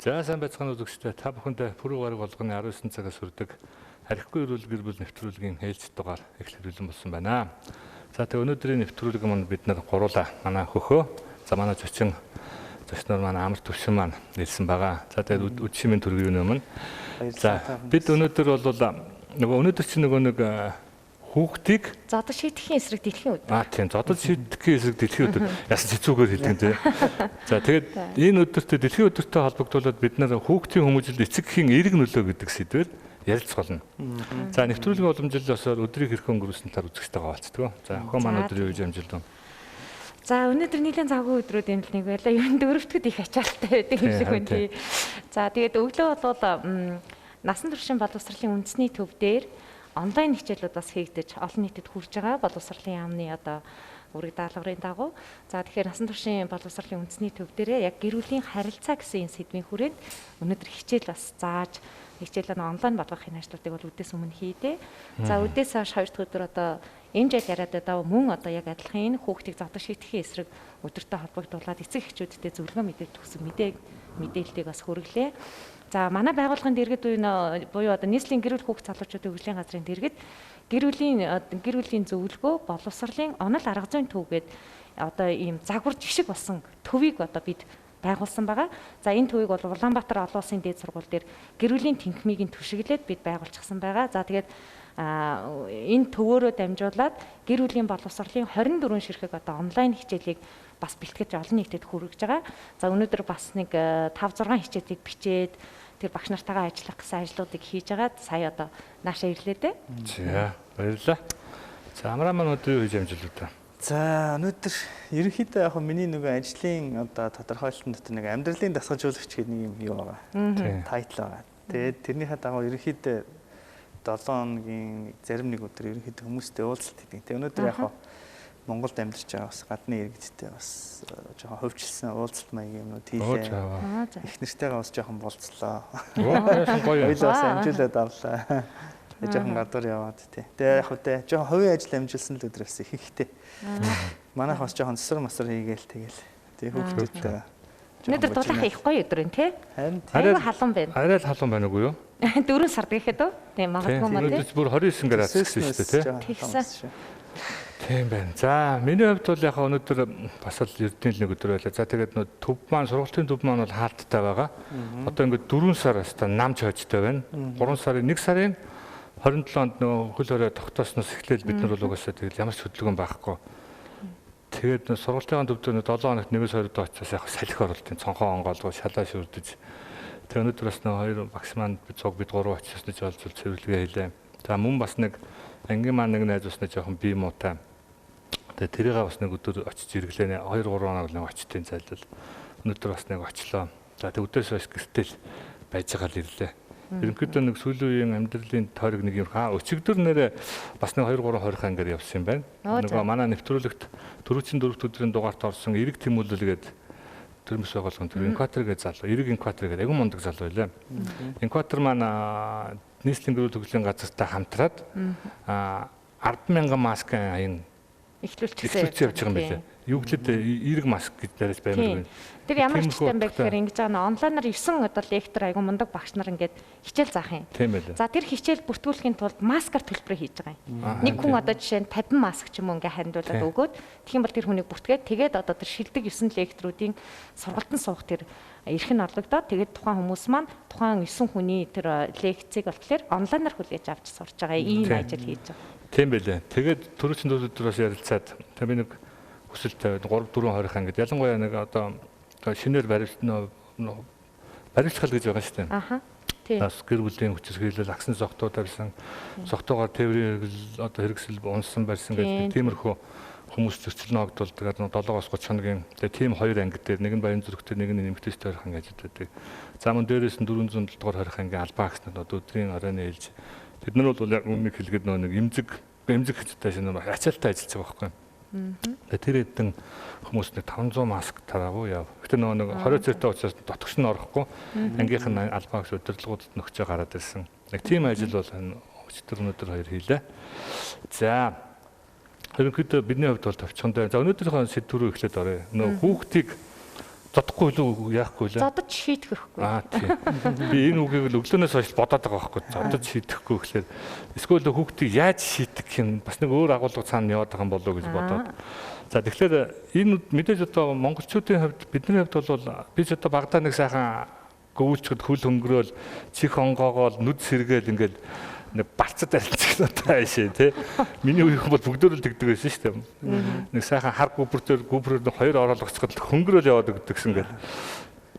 За сайн байцгаана үзэгчдээ та бүхэндээ пүрэв гараг болгоны 19 цагаас хүрдэг Архигүй эрүүл гэр бүл нэвтрүүлгийн ээлж дугаар эхлэх хэрэглэн болсон байна. За тэгээ өнөөдрийн нэвтрүүлэг маань бид нар гуруулаа манай хөхөө, за манай зочноор манай амар төвшин маань нэлсэн байгаа. За тэгээ үдшимийн төргийн өмнө. За бид өнөөдөр бол нөгөө өнөөдөр чинь нэг хүүхдийг зодод шийдэхийн эсрэг дэлхийн өдөр. Тийм зодод шийдэхийн эсрэг дэлхийн өдөр. Яасан хэцүүгээр хэлдэг тийм. За тэгээд энэ өдөртөө дэлхийн өдөртөө холбогдуулаад бид нар хүүхдийн хүмүүжил эцэгхийн эерэг нөлөө гэдэг сэдвээр ярилцах болно. За нэвтрүүлгийн уламжлалсаар өдрийг хэрхэн өнгөрүүлсэн талаар үзэгчтэйгээ хаваалцдаг. За охин маань өдөр юу гэж амжилт вэ? За өнөөдөр нэгэн завгүй өдрүүд юм л нэг байлаа. Юунд дөрөвдөгд их ачаалттай байдаг юм шиг байна тий. За тэгээд өглөө бол насан туршийн боловсролын үндэсний төв дээр онлайн хичээлүүд бас хийгдэж олон нийтэд хүрж байгаа боловсролын яамны одоо үрэг даалгаврын дагуу. За тэгэхээр насан туршийн боловсролын үндэсний төв дээрээ яг гэр бүлийн харилцаа гэсэн сэдвийн хүрээнд өнөөдөр хичээл бас зааж хичээлээ онлайн болгохын ажлуудыг бол үдээс өмнө хийдэ. За үдээс хойш 2 дахь өдөр одоо энэ жил яриад байгаа мөн одоо яг адилхан энэ хүүхдийг зодод шийдэхийн эсрэг өдөртөө холбогдуулаад эцэг эхчүүдтэй зөвлөгөө мэдээлж өгсөн мэдээллийг бас хүргэлээ. За манай байгууллагын дэргэд буюу одоо нийслэлийн гэр бүл хүүхд залуучуудын хөгжлийн газрын дэргэд гэр бүлийн зөвлөгөө боловсролын онол арга зүйн төв гээд одоо ийм загвар жишг болсон төвийг одоо бид байгуулсан байгаа. За энэ төвийг бол Улаанбаатар олон улсын дээд сургууль дээр гэр бүлийн тэнхмийг түшиглээд бид байгуулчихсан байгаа. За тэгээд энэ төвөөрөө дамжуулаад гэр бүлийн боловсролын 24 ширхэг одоо онлайн хичээлийг бас бэлтгэж олон нийтэд хүргэж байгаа. За өнөөдөр бас нэг 5-6 хичээлийг бичээд тэр багш нартайгаа ажиллах гэсэн ажлуудыг хийж байгаа. Сая одоо наашаа ирлээ дээ. За баярлалаа. За амраа маань өдөр юу хийж амжилттай. За өнөөдөр ерөнхийдөө яг миний нөгөө ажлын одоо тодорхойлолтын дотор нэг амьдралын дасгалжуулагч гэдэг нэг юм юу байгаа. Тайтл байгаа. Тэгээд тэрнийхээ дагуу ерөнхийдөө 7 хоногийн зарим нэг өдөр ерөнхийдөө хүмүүстэй уулзалт хийдэг. Тэгээд өнөөдөр яг Монголд амьдарч байгаа бас гадны иргэдтэй бас жоохон хөвчлсөн уулзалт маягийн юмнууд хийлээ. Их нэртэйгээ бас жоохон болцлоо. Гоё. Ойлоос амжилтад авлаа. Жоохон гадуур яваад тий. Тэгээ яг үгүй жоохон хувийн ажил амжилсан л өдрөөс ихэнхтэй. Манайх бас жоохон засвар масвар хийгээл тэгэл. Тэгээ хүүхдүүдтэй. Өнөөдөр дулаах их гоё өдөр юм тий. Арай халуун байна. Арай халуун байна уу юу? 4 сард гэхэд үү? Тийм магадгүй мөн тий. Өнөөдөр бүр 29 градус гэсэн шүү дээ тий. Тийм байна. За миний хувьд бол яг өнөөдөр бас л эрдэнэ нэг өдөр байлаа. За тэгээд төв маань сургалтын төв маань бол хаалттай байгаа. Одоо ингээд 4 сар өстой намж хожтой байна. 3 сарын 1 сарын 27-нд хөл хорой тогтоосноос эхлээл бид нар бол угаасаа тэгэл ямар ч хөдөлгөөн байхгүй. Тэгээд сургалтын төв дээр 7 хоногт 1-2 удаа очиос яг салхи оролтын цонхоо онгоолгоо шалаа шүрдэж. Тэгээд өнөөдөр бас 2 багш маань бид 3 очиос нь жолцол цэвэрлэгээ хийлээ. За мөн бас нэг ангийн маань нэг найз усны жоохон бие муутай. Тэгээ тэрийг бас нэг өдөр очиж ирэглээ. 2-3 хоног нэг очтын зайлал. Өнөөдөр бас нэг очлоо. За тэг өдөөс хойш гэртэл байж байгаа л ирлээ. Ерөнхийдөө нэг сүүлийн үеийн амьдралын тойрог нэг юм өчигдөр нэрээ бас нэг 2-3 хорих ангиар явсан юм байна. Нөгөө манай нэвтрүүлэгт 404 өдрийн дугаарт орсон эрэг тэмүүлэл гээд төрмөс байгуулгын төр инкватор гэж залуу, эрэг инкватор гэдэг агуу мундаг залуу байлаа. Инкватор маань нийслэлийн гэр бүл хөгжлийн газартай хамтраад 10,000 маскын аян эхлүүлчихсэн явж байгаа юм байна. Юу гэхэд эрэг маск гэж дээрээс баймаар байна. Тэр ямар ч юм бэ гэхээр ингэж байгаа онлайнаар 9 одоо лектор айгу мундаг багш нар ингээд хичээл заах юм. Тийм байлаа. За тэр хичээл бүртгүүлэхийн тулд маскаар төлбөрөө хийж байгаа юм. Нэг хүн одоо жишээ нь 50 маск ч юм уу ингээд хариулуулаад өгөөд тэгэх юм бол тэр хүнийг бүртгээд тэгээд одоо тэр шилдэг 9 лекторуудын сургалтын суух тэр эрх нь олгодоод тэгээд тухайн хүмүүс маань тухайн 9 хүний тэр лекцийг болохоор онлайнаар хүлээж авч сурч байгаа ийм ажил хийж байгаа. Тийм байлаа. Тэгээд төрөчн төдөөс ярилцаад би нэг хүсэл тавиад 3-4 хорих ангид ялангуяа нэг одоо шинээр барилгал гэж байгаа шүү дээ. Аха. Тийм. Бас гэр бүлийн хүчис хэлэл агсны зогтуу тавьсан, зогтоогоор тээврийн одоо хэрэгсэл унсан барьсан гэж тиймэрхүү хүмүүс зөрчил ногдвол тэгээд 7-оос 30 хоногийн тийм 2 анги дээр нэг нь баян зүрхтэй нэг нь нэмэгтэйстэй хорих анги ажиллаж байдаг. За мөн дээрээс нь 407 дугаар хорих анги албаа гэснээр одоо өдрийн оройн ээлж бид нар бол яг өмнө хэлгээд нэг эмзэг хэвчтэй шинэ ачаалттай ажиллаж байгаа байхгүй. Тэр хэдэн хүмүүс нэг 500 маск тараагүй яв. Гэтэ нэг 20 цэртэй учраас дотгош нь орохгүй ангийнх нь албаа гэж удирдлагуудад нөхцөө гараад ирсэн. Нэг тийм ажил бол өчтөр өнөөдөр 2 хийлээ. За ерөнхийдөө бидний хувьд бол товчхондоо. За өнөөдрийнхөө сэдв рүү эхлээд оръё. Нөө хүүхдийг зодохгүй л яахгүй лээ. Зодож шийтгэхгүй. Тийм. Би энэ үгийг л өглөөнөөс хойш бодоод байгаа байхгүй. Зодож шийтгэхгүй гэхлээр эсвэл хүүхдийг яаж шийтгэх юм бас нэг өөр агуулга цаана яваад байгаа юм болоо гэж бодоод. За тэгэхээр энэ мэдээж одоо монголчуудын хувьд бидний хувьд бол бид одоо багадаа нэг сайхан гөвүүлчгэд хөл хөнгөрөөл чих онгоогоол нүд сэргээл ингээд нэг балцад арилцсан одоо аашаа тий. Миний үеийнхэн бол бүгдөө л тэгдэг байсан шүү дээ. Нэг сайхан хар гүбрээр хоёр ороолгоцоход хөнгөрөөл яваад өгдөгсөн гэл.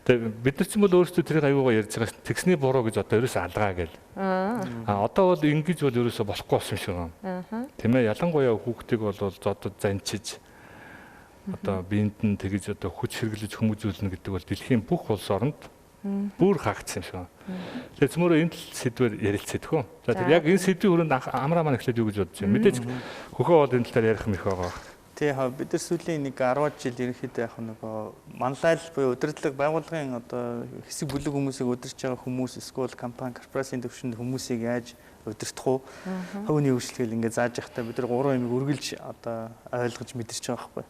Тэгээ бид нар ч юм бол өөрсдөө тэрийг аюугаа ярьж байгаа ш. Тэгсний буруу гэж одоо ерөөсөө алгаа гэл. Одоо бол ингэж бол ерөөсөө болохгүй болсон шиг байна. Тийм ээ, ялангуяа хүүхдийг бол зодод занчиж одоо биед нь тэгж одоо хүч хэрэглэж хүмүүжүүлнэ гэдэг бол дэлхийн бүх улс оронд бүр хаагцсан юм шиг байна. Тэгэхээр цөмөрөө энэ сэдвээр ярилцээд хөө. За тэр яг энэ сэдвийн хүрээнд амраа маань эхлээд юу гэж бодож байна. Мэдээж хөхөө бол энэ талаар ярих мэх байгаа. Тий, бид нар сүүлийн нэг 10 жил ерөнхийдөө яг нөгөө манлайл буюу удирдлага байгууллагын одоо хэсэг бүлэг хүмүүсийг удирч байгаа хүмүүс эсвэл компани корпорацийн төвшөнд хүмүүсийг яаж удирдах уу? Хөвний хөгжлөгийг ингээд зааж явахдаа бид нар 3 юмыг үргэлж одоо ойлгож мэдэрч байгаа байхгүй.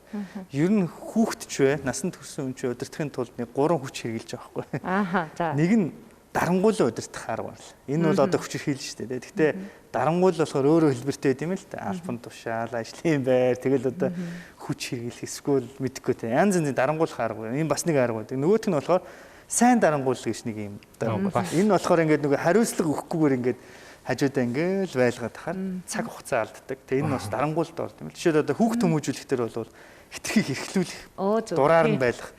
Ер нь хүүхэд ч вэ, насанд хүрсэн хүн ч удирдахын тулд нэг 3 хүч хэрэгжилж байгаа байхгүй. Нэг нь дарангуулаа удирдах арга байна. Энэ бол одоо хүч хэрхийлж штэ тий. Гэхдээ дарангуул болохоор өөрөө хэлбэртэй байд юм л та. Албан тушаал, ажлын байр тэгэл одоо хүч хэрэглэх эсвэл мэдхгүй тий. Янз янзын дарангуулах арга байна. Энэ бас нэг арга байна. Нөгөөх нь болохоор сайн дарангуул гэж нэг юм дарангуул. Энэ болохоор ингээд нөгөө хариуцлага өгөхгүйгээр ингээд хажуудаа ингээл байлгаад тахаар цаг хугацаа алддаг. Тэгээ энэ бас дарангуулд орд юм л. Жишээд одоо хүүхд хүмүүжүүлэх төр бол хитрхийг эрхлүүлэх, дураар нь байлгах.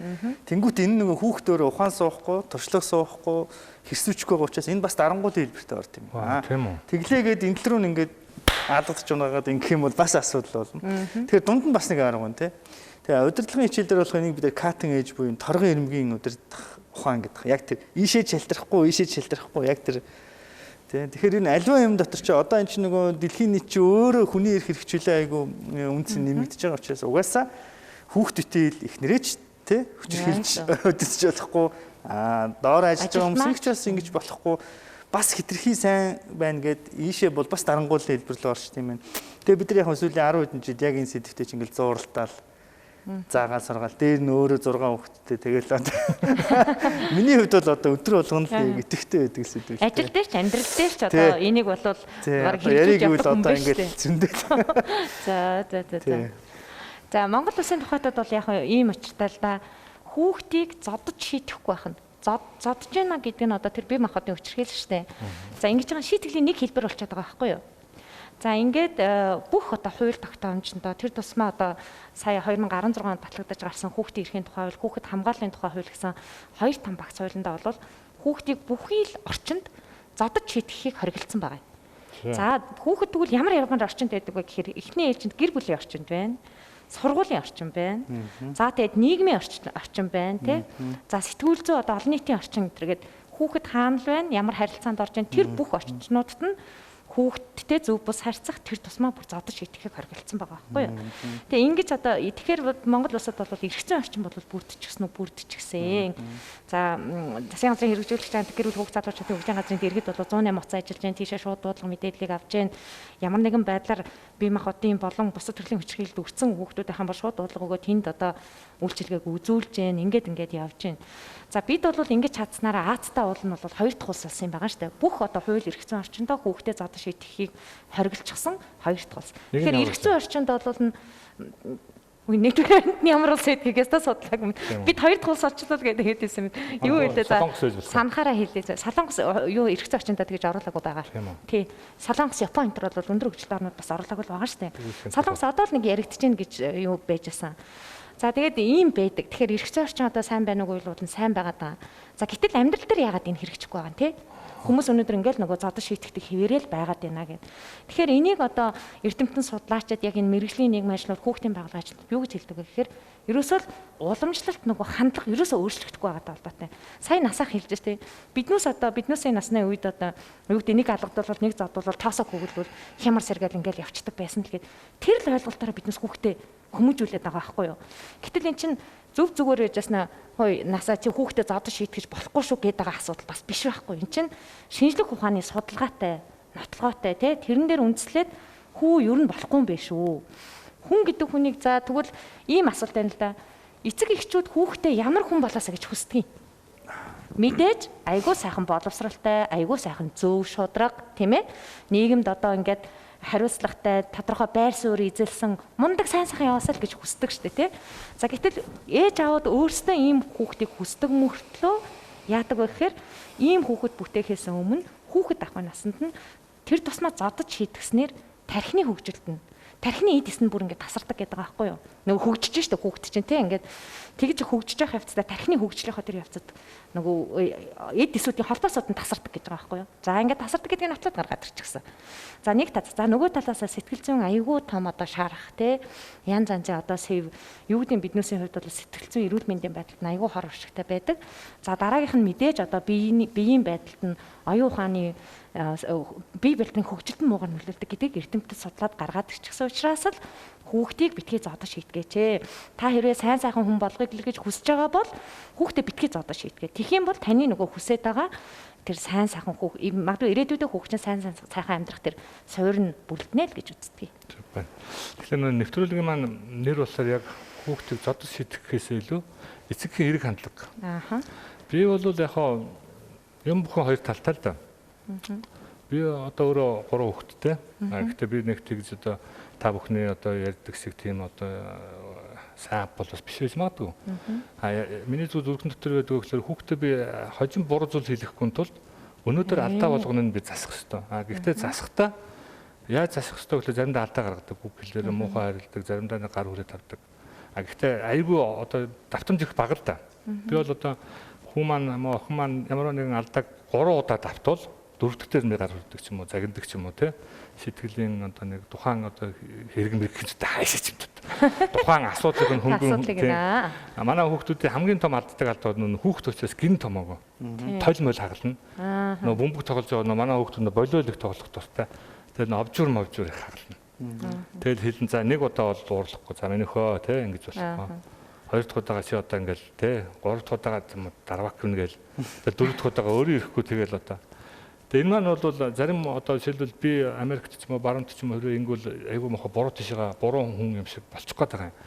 Тэнгүүт энэ нөгөө хүүхд өөрөө ухаан суухгүй, туршлага суухгүй, хэрсүүчгүй байгаа учраас энэ бас дарангуулын хэлбэртэй орд юм. Тийм үү. Тэглээгээд энэ рүү ингээд алдагдаж унаагаад ингэх юм бол бас асуудал болно. Тэгэхээр дунд нь бас нэг арга байна тий. Тэгээ удирдлагын хичээл дээр болох энийг бид cutting edge буюу торгон ирмгийн удирдах ухаан гэдэг. Яг тэр ийшээ шалтрахгүй яг тэр тэгэхээр энэ аливаа юм дотор чи одоо эн чинь нөгөө дэлхийн нийт чи өөрөө хүний эрх хэрэгжүүлээ айгу үнц нэмэгдэж байгаа учраас угаасаа хүүхдүүдтэй ихнэрээ ч тий хүчрхийлж өдөж болохгүй доор ажиллаж байгаа хүмүүсийг ч бас ингэж болохгүй бас хитрхи сайн байна гэд ийшээ бол бас дарангуулын хэлбэр рүү орчих тийм байна. Тэгээ бид нар яг сүүлийн 10 хэдэн жил яг энэ сэдвтэй чи ингээл зууралдаал заагаал сургаал дээр нь өөрөө 6 хүүхэдтэй тэгэл миний хувьд бол одоо өдөр болгоно л итгэвтэй байдаг сэдв шүү дээ. Ажил дээр ч амьдрал дээр ч одоо энийг бол баг хэлж явах юм байна шүү дээ. Зөндөл. За Монгол улсын тухайтад бол яг ийм учиртай л да. Хүүхдийг зодож шийтгэхгүй байх нь. Зодож байна гэдэг нь одоо тэр бие махбодын хүчирхийлэл шүү дээ. За ингэж байгаа шийтгэлийн нэг хэлбэр болчиход байгаа байхгүй юу? За ингээд бүх одоо хууль тогтоомжтой тэр тусмаа одоо сая 2016 онд батлагдаж гарсан хүүхдийн эрхийн тухай хууль, хүүхэд хамгааллын тухай хууль гэсэн 2 том багц хуулиндаа бол хүүхдийг бүхий л орчинд зодож шийтгэхийг хориглосон байгаа. За хүүхэд тэгвэл ямар орчинд байдаг вэ гэхээр эхний ээлжинд гэр бүлийн орчинд байна. Сургуулийн орчин байна. За тэгээд нийгмийн орчин байна тий. За сэтгүүл зүй одоо олон нийтийн орчин гэдэргээд хүүхэд хаана л байна, ямар харилцаанд орж байна тэр бүх орчнуудад нь хүүхдтэй зөв бус харьцах тэр тусмаа бүр зодож шийтгэхийг хориглосон байгаа байхгүй юу. Тэгээ ингэж одоо тэгэхээр Монгол улсад бол эрх зүйн орчин бол бүрдчихсэн. За засгийн газрын хэрэгжүүлэгч хамт гэр бүл хүүхд залуучуудын хөгжлийн газрын дэргэд бол 108 моц ажиллаж байна. Тийшээ шууд дуудлага мэдээллийг авч байна. Ямар нэгэн байдлаар бие махбодын болон бусад төрлийн хүчирхийлэлд өртсөн хүүхдүүдийн бол шууд дуудлага өгөө тэнд одоо үйлчилгээг үзүүлж байна. Ингээд явж байна. За бид бол ингэж чадсанараа Аазтай уул нь бол 2 дахь улс болсон юм байгаа шүү дээ. Бүх одоо хууль эрх зүйн орчиндөө хүүхдээ зодож шийтгэхийг хориглочихсон 2 дахь улс. Тэгэхээр эрх зүйн орчинд бол нэгдүгээр нь ямар улс гэдгээс та судлаагүй. Бид 2 дахь улс орчлол гэдэг хэдээсэн юм. Юу хэлээ за санахаараа хэлээ. Солонгос юу эрх зүйн орчиндөө тэгж оруулаагүй байгаа. Тий. Солонгос, Япон энэ төр бол өндөр хөгжилтэй орнууд бас оруулаагүй байгаа шүү дээ. Солонгос одоо л нэг яригдж гин гэж юу байжсэн. За тэгээд ийм байдаг. Тэгэхээр эрх зүйн орчин одоо сайн байна уу гэвэл сайн байгаа даа. За гэтэл амьдрал дээр яагаад энэ хэрэгжихгүй байгаа юм те? Хүмүүс өнөөдөр ингээл нөгөө зодож шийтгэдэг хэвээрэл байгаад байна гэд. Тэгэхээр энийг одоо эрдэмтэн судлаачид яг энэ мэрэгжлийн нийгмийн ажлууд хүүхдийн байгууллагын ажлууд юу гэж хэлдэг вэ гэхээр ерөөсөө л уламжлалт нөгөө хандлага ерөөсөө өөрчлөгдөхгүй байгаа талбартай. Сайн насаах хэлж штэ. Биднээсээ насны үед одоо юу гэдэг нэг алгадвал нэг зодвол тоосоо хөвгөлвөл хямар сэргээл ингээл явцдаг байсан л гээд тэр л ойлголтоор биднээс хүүхдээ хүмүүжүүлээд байгаа байхгүй юу. Гэтэл эн чинь зөв зүгээр яжсна хой насаа чи хүүхдээ зодож шийтгэж болохгүй шүү гэдэг асуудал бас биш байхгүй. Эн чинь шинжлэх ухааны судалгаатай, нотлогоотой тий тэрэн дээр үндэслээд хүү ер нь болохгүй юм бэ шүү. Хүн гэдэг хүнийг за тэгвэл ийм асуулт байна л да. эцэг эхчүүд хүүхдээ ямар хүн болоосаа гэж хүсдэг юм. Мэдээж айгүй сайхан боловсралтай, айгүй сайхан зөв шударга, тийм ээ. Нийгэмд одоо ингээд хариуцлагатай, тодорхой байр суурь эзэлсэн мундаг сайн сайхан яваасаа л гэж хүсдэг шүү дээ, тий. За гэтэл ээж аавд өөрсдөө ийм хүүхдийг хүсдэг мөртлөө яадаг вэ гэхээр ийм хүүхэд бүтээхээс өмнө хүүхэд ахуй насанд нь тэр тусмаа зодож шийтгэснээр тархины хөгжилд нь тархины эд эс нь бүр ингээд тасардаг гэдэг байгаа байхгүй юу? Нөгөө хөгжиж штэ хүүхэд чинь тий ингээд тэгж хөгжиж явах явцдаа тархины хөгжлийнхоо тэр явцад нөгөө эд эсүүдийн холбоосууд нь тасардаг гэж байгаа байхгүй юу? За ингээд тасардаг гэдгийг нотлоод гаргаад ирчихсэн. За нэг тал. За нөгөө талаас сэтгэл зүйн аюул том одоо шаарах тий янз янзын одоо сэв юу гэдэг биднүүсийн хувьд бол сэтгэл зүйн эрүүл мэндийн байдалд аюул хор уршигтай байдаг. За дараагийнх нь мэдээж одоо биеийн байдалд нь оюун ухааны бие бэлтгэн хөгжилтөнд муугар нөлөөлдөг гэдгийг эрдэмтэд судлаад гаргаад ирчихсэн учраас л хүүхдийг битгий зодож шийдгээч. Та хэрвээ сайн сайхан хүн болгоё гэж хүсэж байгаа бол хүүхдээ битгий зодож шийдгээ. Тэгэх юм бол таны нөгөө хүсэж байгаа тэр сайн сайхан магадгүй ирээдүйдээ хүүхчин сайн сайхан амьдрах тэр суур нь бүрднэ л гэж үздэг. Тэгэхээр нэвтрүүлгийн маань нэр болохоор яг хүүхдийг зодож шийдэхээс илүү эцэгхийн эрэг хандлага. Би бол яг юм бүхэн хоёр талтай л да. Би одоо өөрөө 3 хүүхэдтэй. Гэхдээ би нэг тэгж одоо та бүхний одоо ярьдаг шиг тийм одоо сайн бол бас биш байж магадгүй. Миний зүйл зүрхэн дотор байдаг гэхээр хүүхдээ би хожим буруу зүйл хийхгүй тулд өнөөдөр алдаа болгоно нь би засах ёстой. Гэхдээ засахдаа яаж засах ёстой гэхээр заримдаа алдаа гаргадаг, бүх хэлээр муухай харилдаг, заримдаа гар хүрээ тавьдаг. Гэхдээ айгүй одоо давтамж их бага л да. Би бол одоо хүү маань охин маань ямар нэгэн алдааг 3 удаа давтвал дөрөвдөөр нэг гар хүрдэг ч юм уу, загиндаг ч юм уу тий. Сэтгэлийн одоо нэг тухайн одоо хэрэг мэрэгчтэй хайшаач юм даа. Тухайн асуудлыг нь хөнгөн тий. Манай хүүхдүүдийн хамгийн том алддаг алдаа нь хүүхд учраас гин томоогоо. Тойл мөл хагална. Нөө бөмбөг тоглож байгаа манай хүүхдүүд болиол их тоглох дуртай. Тэгээд овжуур мовжуур их хагална. Тэгэл хэлэн за нэг удаа бол уурлахгүй. За минийхөө тий ингэж болохгүй. Хоёр дахь удаага чи одоо ингээл тий. Гурав дахь удаага дарвак гэнэ гээл. Тэгээд дөрөв дахь удаага өөрөө ирэхгүй тэгэл одоо. Тэгээ энэ маань бол зарим одоо жишээлбэл би Америкт ч юм уу баруунт ч юм уу ингүүл айгүй мохо буруу тишээ буруу хүн юм шиг болчих гээд байгаа юм.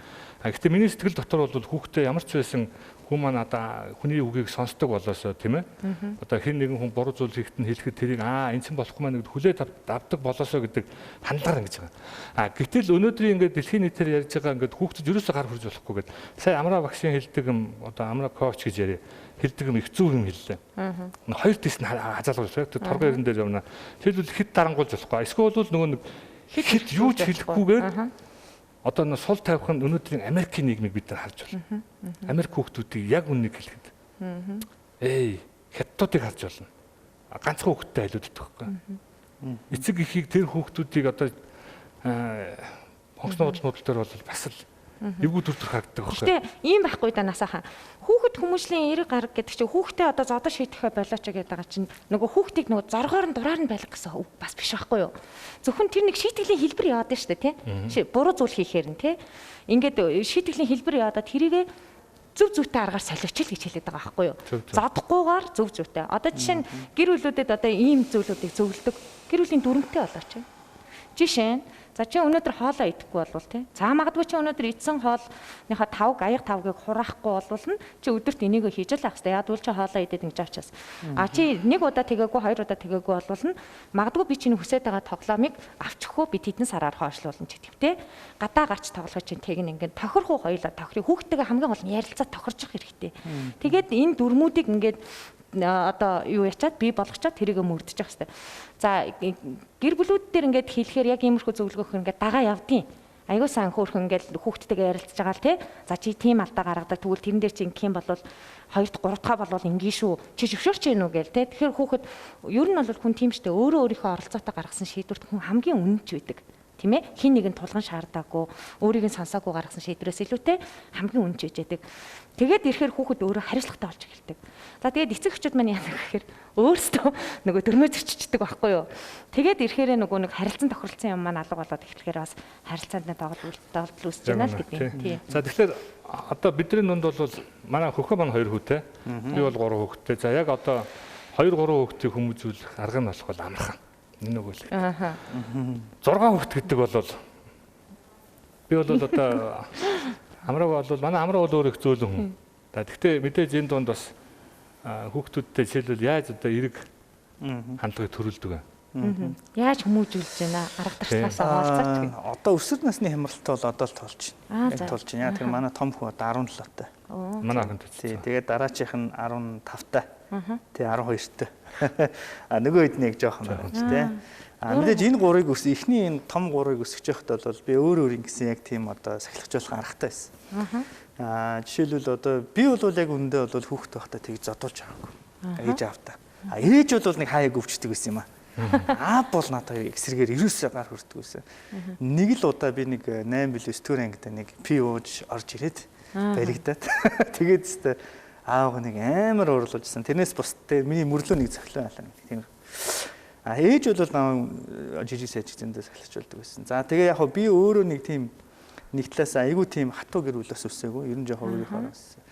Гэхдээ миний сэтгэл дотор бол хүүхдээ ямар ч байсан хүн маань одоо хүний үгийг сонсдог болоосоо тийм ээ. Одоо хэн нэгэн хүн буруу зүйл хийхэд нь хэлэхэд тэрийг энэ чинь болохгүй маань гэдэг хүлээд авдаг болоосоо гэдэг хандлага ингэж байгаа. Гэтэл өнөөдрийн ингээд дэлхийн нийтээр ярьж байгаа ингээд хүүхдэд ерөөсөө гар хүрж болохгүй гэдэг. Сая амраа вакцины хэлдэг юм одоо амраа коуч гэж яриа. Хэлдэг юм их зөв юм хэллээ. Хоёр тис нь хазаалгаж байна. Торгон ерэн дээр явна. Тэгвэл хэд дарангуулж болохгүй. Эсвэл нөгөө нэг хэд юу ч хэлэхгүйгээр одоо нэг сул тавих нь өнөөдрийн Америкийн нийгмийг бид нар харж байна. Америк хүүхдүүдийг яг үннийг хэлэхэд. Хятадуудыг харж байна. Ганцхан хүүхдтэй айлууддаг байхгүй. Эцэг эхийг тэр хүүхдүүдийг одоо хонхны бодлол дээр бол бас л эвгүй төр харагддаг байхгүй. Гэтэ ийм байхгүй да насаахан. Хүүхэд хүмүүжлийн эрэг гарга гэдэг чинь хүүхдээ одоо зодож шийдэхэ болооч гэдэг байгаа чинь нөгөө хүүхдийг нөгөө зоргоор нь дураар нь байлгах гэсэн үг бас биш байхгүй юу. Зөвхөн тэр нэг шийтгэлийн хэлбэр яваад байна шүү дээ тий. Буруу зүйл хийхээр нь тий. Ингээд шийтгэлийн хэлбэр яваад тэрийгэ зөв зүйтэй аргаар солиоч л гэж хэлээд байгаа байхгүй юу. Зодохгүйгээр зөв зүйтэй. Одоо жишээ нь гэр бүлүүдэд одоо ийм зүйлүүдийг зөвлөдөг. Гэр бүлийн дүрмтэй болооч. Жишээ нь за чи өнөөдөр хоолоо идэхгүй болвол тий. За магадгүй чи өнөөдөр идсэн хоолныхоо тавг аяг тавгийг хураахгүй болвол нь чи өдөрт энийг хийж л ах хэвээр. Ядвал чи хоолоо идээд ингэж авчаас. Чи нэг удаа тэгээгүй, хоёр удаа тэгээгүй болвол нь магадгүй би чиний хүсэж байгаа тоглоомыг авчихгүй би тэдэн сараар хойшлуулна ч гэвтэй. Гадаа гарч тоглох чинь тэг нь ингээд тохирох уу хоёлаа тохирыг хүүхдтэйгээ хамгийн гол нь ярилцаа тохирчих хэрэгтэй. Тэгээд энэ дүрмүүдийг ингээд одоо юу ячаад бий болгочоод тэрийг мөрдөж явах хэрэгтэй. За гэр бүлүүд дээр ингээд хэлэхээр яг иймэрхүү зөвлөгөөх ингээд дагаа явдیں۔ Айгуу сайн хөөрхөн ингээд хүүхдтэйгээ ярилцж байгаа л тий. За чи тийм алдаа гаргадаг тэгвэл тэрэн дээр чи ингэх юм бол 2-р 3-р болвол ингийн шүү. Чи зөвшөөрч гэнэ үү гээл тий. Тэгэхээр хүүхэд ер нь бол хүн тийм штэ өөрөө өөрийнхөө оролцоотой гаргасан шийдвэрт хүн хамгийн үнэнч байдаг. Тийм ээ хин нэг нь тулган шаардаагүй өөрийг нь сонсоогүй гаргасан шийдвэрээс илүүтэй хамгийн үнэнч байж байдаг. Тэгээд ирэхээр хүүхэд өөрөө хариуцлагатай болж эхэлдэг. За тэгээд эцэг эхчүүд маань яана гэхээр өөрсдөө нөгөө дөрмөө зөрчиждэг байхгүй юу. Тэгээд ирэхээр нөгөө нэг харилцан тохиролцсон юм маань алга болоод эхлэхээр бас харилцаанд тоглолт үүсэж байна л гэдэг юм. Тийм. За тэгэхээр одоо бидний нүнд бол манай хөхөө маань 2 хүүтэй. Би бол 3 хүүтэй. За яг одоо 2-3 хүүхдийг хүмүүжүүлэх арга нь болох бол амархан. Нэг үйл. 6 хүүхэд гэдэг бол би бол одоо Амраа бол манай амраа бол өөр их зөөлөн хүн. Гэхдээ мэдээж энэ дунд бас хүүхдүүдтэй жишээлбэл яаж одоо эрэг хандлагыг төрүүлдэг вэ? Яаж хүмүүжүүлж байна? Арга дарчлагаасаа олцооч. Одоо өсвөр насны хямралтай бол одоо л тулж байна. Яг тулж байна. Яг тэр манай том хүү одоо 17-тай. Манай охин төсөө. Тэгээд дараачих нь 15-тай. Тэ 12-тай. Нөгөө хэд нэг жоохон байгаа ч тий. Мэдээж энэ гурыг эхний энэ том гурыг өсгөж явахад бол би өөр ингэсэн яг тийм одоо сахилгажуулах аргатай байсан. Жишээлбэл одоо би бол яг үндэ бол хүүхэд байхдаа тэгж зодуулж байгаагүй. Ээж аавтаа. Ээж бол нэг хаяг өвчтөг байсан юм аа. Аав бол надад эсрэгээр 90-ээр гар хүрдэг байсан. Нэг л удаа би нэг 8 билүү 9 дугаар ангид нэг пи ууж орж ирээд баригдаад тэгээд өстө аав нэг амар уурлуулжсан. Тэрнээс бусдээ миний мөрлөө нэг цохилоо байлаа нэг тийм. Ээж бол намайг жижиг сайж зөндөө сахилчулдаг байсан. За тэгээ яг би өөрөө нэг тийм нэг талаас айгүй тийм хатуу гэр бүлээс өссөөгөө ер нь жоохон өөрийнхөө өссөн.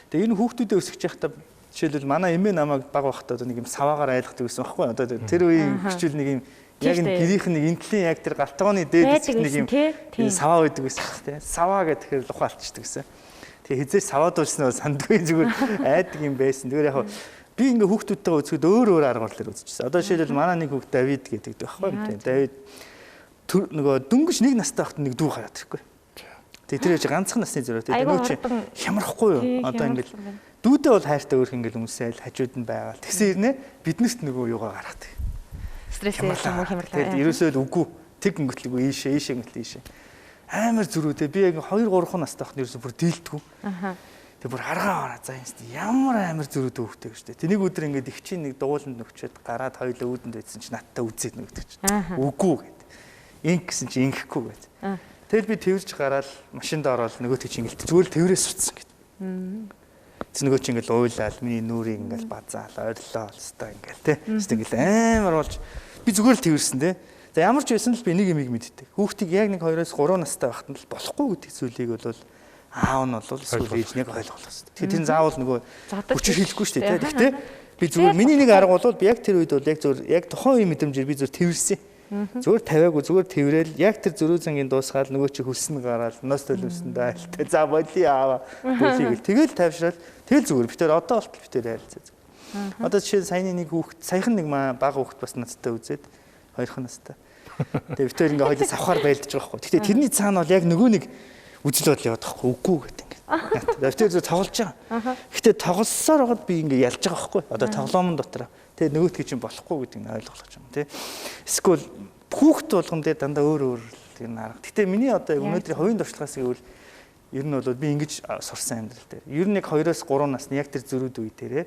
Тэгээ энэ хүүхдүүдээ өсгөж байхдаа жишээлбэл манай эмээ намайг баг байхдаа нэг юм саваагаар айлгадаг гэсэн байхгүй. Одоо тэр үеийн хичүүл нэг юм яг энэ гэрийнх нэг энтлийн яг тэр галтгооны дээд нэг юм саваа байдаг гэсэн тийм. Саваа гэхээр лухаа алчдаг гэсэн. Тэгээ хизээ саваа дуусна бол сандгүй зүгээр айдаг юм байсан. Тэгэхээр яг би ингээ хүүхдүүдтэйгээ үзэхэд өөр арга барилаар үзчихсэн. Одоо жишээлбэл манай нэг хүүхд Давид гэдэг байхгүй тийм. Давид нөгөө дөнгөж нэг настай байхад нэг дүү гараад ирэхгүй. Тэгээ тэр чинь ганцхан насны зэрэг тийм. Нөгөө чи хямрахгүй юу? Одоо ингээл дүүдээ бол хайртай өөрх ингээл өмсөөл хажууд нь байгаад. Тэгсэн ирнэ биднэрт нөгөө юугаа гаргадаг. Стресс юм уу хямрлаа. Тэгээд ерөөсөө л үгүй. Тэг ингээтлгүй ийшээ ингээл ийшээ. Амар зүрүүтэй би яг 2 3 настай байхад ерөөсөө бүр дийлдэггүй. Тэг бүр харгаа за ямар амар зүрүүтэй хөвтэй гэж тэ. Тэнийг өдөр ингээд их чинь нэг дууланд нөхчөөд гараад хоёлоо үүдэнд байсан чинь надтай үзээд нөгдөг чинь. Үгүй гэд. Инг гэсэн чинь ингэхгүй гэд. Тэгэл би тэрж гараад машинд ороод нөгөөтэй чинь ингээл зүгээр тэрээс суцсан гэд. Нөгөө чинь ингээл уйлаад миний нүрийг ингээл базаал ойрлоо олстой ингээл тэ. Ингээл амар болж би зүгээр л тэрсэн тэ. За ямар ч байсан л би нэг юмыг мэддэг. Хүүхдийг яг нэг 2-оос 3 настай байхад нь болохгүй гэдэг зүйлийг бол аав нь бол эсвэл ээж нэг ойлгох хэрэгтэй. Тэгэхээр тэр заавал нөгөө хүчээр хэлэхгүй шүү дээ. Гэхдээ би зүгээр миний нэг арга бол би яг тэр үед бол яг зүгээр яг тухайн үеийн мэдрэмжээр би зүгээр тэрсэн. Зүгээр тавиагүй зүгээр тэрэл яг тэр зөрүү зангийн дуусгаад нөгөө чи хөлсөн гараад ноос төлөвсөн дайлтай. За боли аава болиг тэгэл тавьшрал тэгэл зүгээр битээр одоо болтол битээр харилцаа. Одоо жишээ саяны нэг хүүхэд саяхан нэг бага хүүхэд бас надтай үзээд 2 настай. Тэгээ битээр ингээ хоёул савхаар байлдаж байгаа байхгүй. Гэхдээ тэрний цаана бол яг нөгөө нэг үжил бодол яваад байхгүй үгүй гэдэг ингээ. Битээр зөв тоглож байгаа. Гэхдээ тоглосоор байгаад би ингээ ялж байгаа байхгүй. Одоо тоглоомн дотор. Тэгээ нөгөөдгий чинь болохгүй гэдэг нь ойлгох юм тий. Эсвэл хүүхд болгон дээр дандаа өөр тэр арга. Гэтэ миний одоо өнөөдрийн хувийн туршлагаас гэвэл ер нь бол би ингэж сурсан амьдрал дээр. Ер нь яг 2-оос 3 насны яг тэр зөрүүд үе дээрээ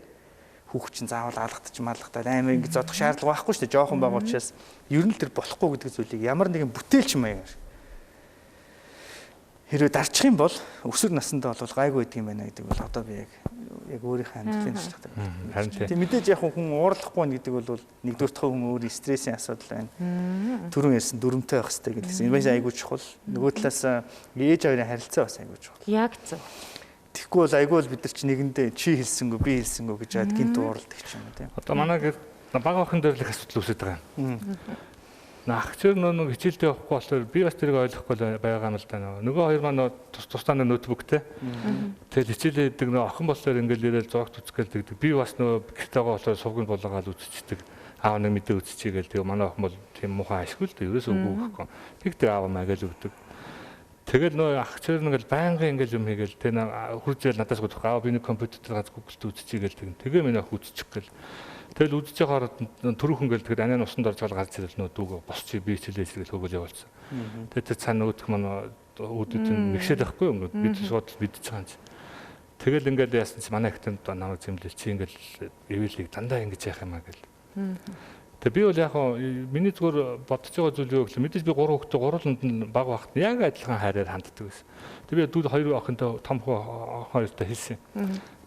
хүүхд чинь заавал алгадаж малгадаад амар ингэ зодох шаардлага байхгүй шүү дээ. Жоохон байгаа учраас ер нь тэр болохгүй гэдэг зүйлийг ямар нэгэн бүтээлч маягаар хэрвээ дарчих юм бол өсвөр насндаа бол гайгүй гэдэг юм байна гэдэг бол одоо би яг өөрийнхөө амьдралын туршлагатай байна. Харин тийм мэдээж яг хүн уурлахгүй гэдэг бол нэгдүгээр дахь хүн өөрийн стрессийн асуудал байна. Түрүүн ярьсан дүрмтэй байх хэрэгтэй гэдгийгсэн. Энэ бас айгүй чухал. Нөгөө талаас ээж аваарын харилцаа бас айгүй чухал. Яг зөв. Тэгэхгүй бол айгүй л бид нар чи нэгэндээ чи хэлсэнгүү би хэлсэнгүү гэж яад гинт уурладаг юм тийм. Одоо манай гэр бага охин дээр л их асуудал үүсэж байгаа юм. Наагчэр нэг хичээлдээ явахгүй болохоор би бас тэрийг ойлгохгүй байгаа юм л да. Нөгөө хоёр маань тусдаа ноутбуктэй. Тэгэл хичээлээ гэдэг нөгөө охин болохоор ингээл ирээл зогт үзгээл тэгдэг. Би бас нөгөө гэртээ байгаа болохоор сувгийн болоогаал үзчихдэг. Аав нэг мэдээ үзчихийгээл тэгээ манай охин бол тийм муухай ашгүй л дээ. Ерөөсөө үгүй гэхгүй. Тэгдэг аав магаал өгдөг. Тэгэл нөгөө ахчэр нэгэл байнгын ингээл юм хийгээл тэгээ хурцэл надаас гудах аав би нэг компьютер дээр газ Google-д үзчихийгээл тэгэн. Тэгээ миний ах үзчих гээл. Тэгэл үдчихэж байгаа төрөөхөн гэл тэгэхэд анаа усанд орж гарч ирэл нөө дүүг босч би хичээлээ зэрэг хөгөл явуулсан. Тэгээд тэр цаана нөгөөх маань үүдүүд нь мэгшэл байхгүй юм. Бид шууд бидчих байгаа юм чи. Тэгэл ингээл яасан чи манай ихтэнд намайг зэмлэл чи ингээл эвэлийг дандаа ингэж яах юм аа гэл. Тэгээ би бол яг миний зүгээр бодож байгаа зүйл юу гэхэл мэдээж би 3 хүүхдээ гурвууланд нь баг багт яг адилхан хайраар ханддаг байсан. Тэгээ би дүүд 2 охинтой том хоёртой хэлсэн.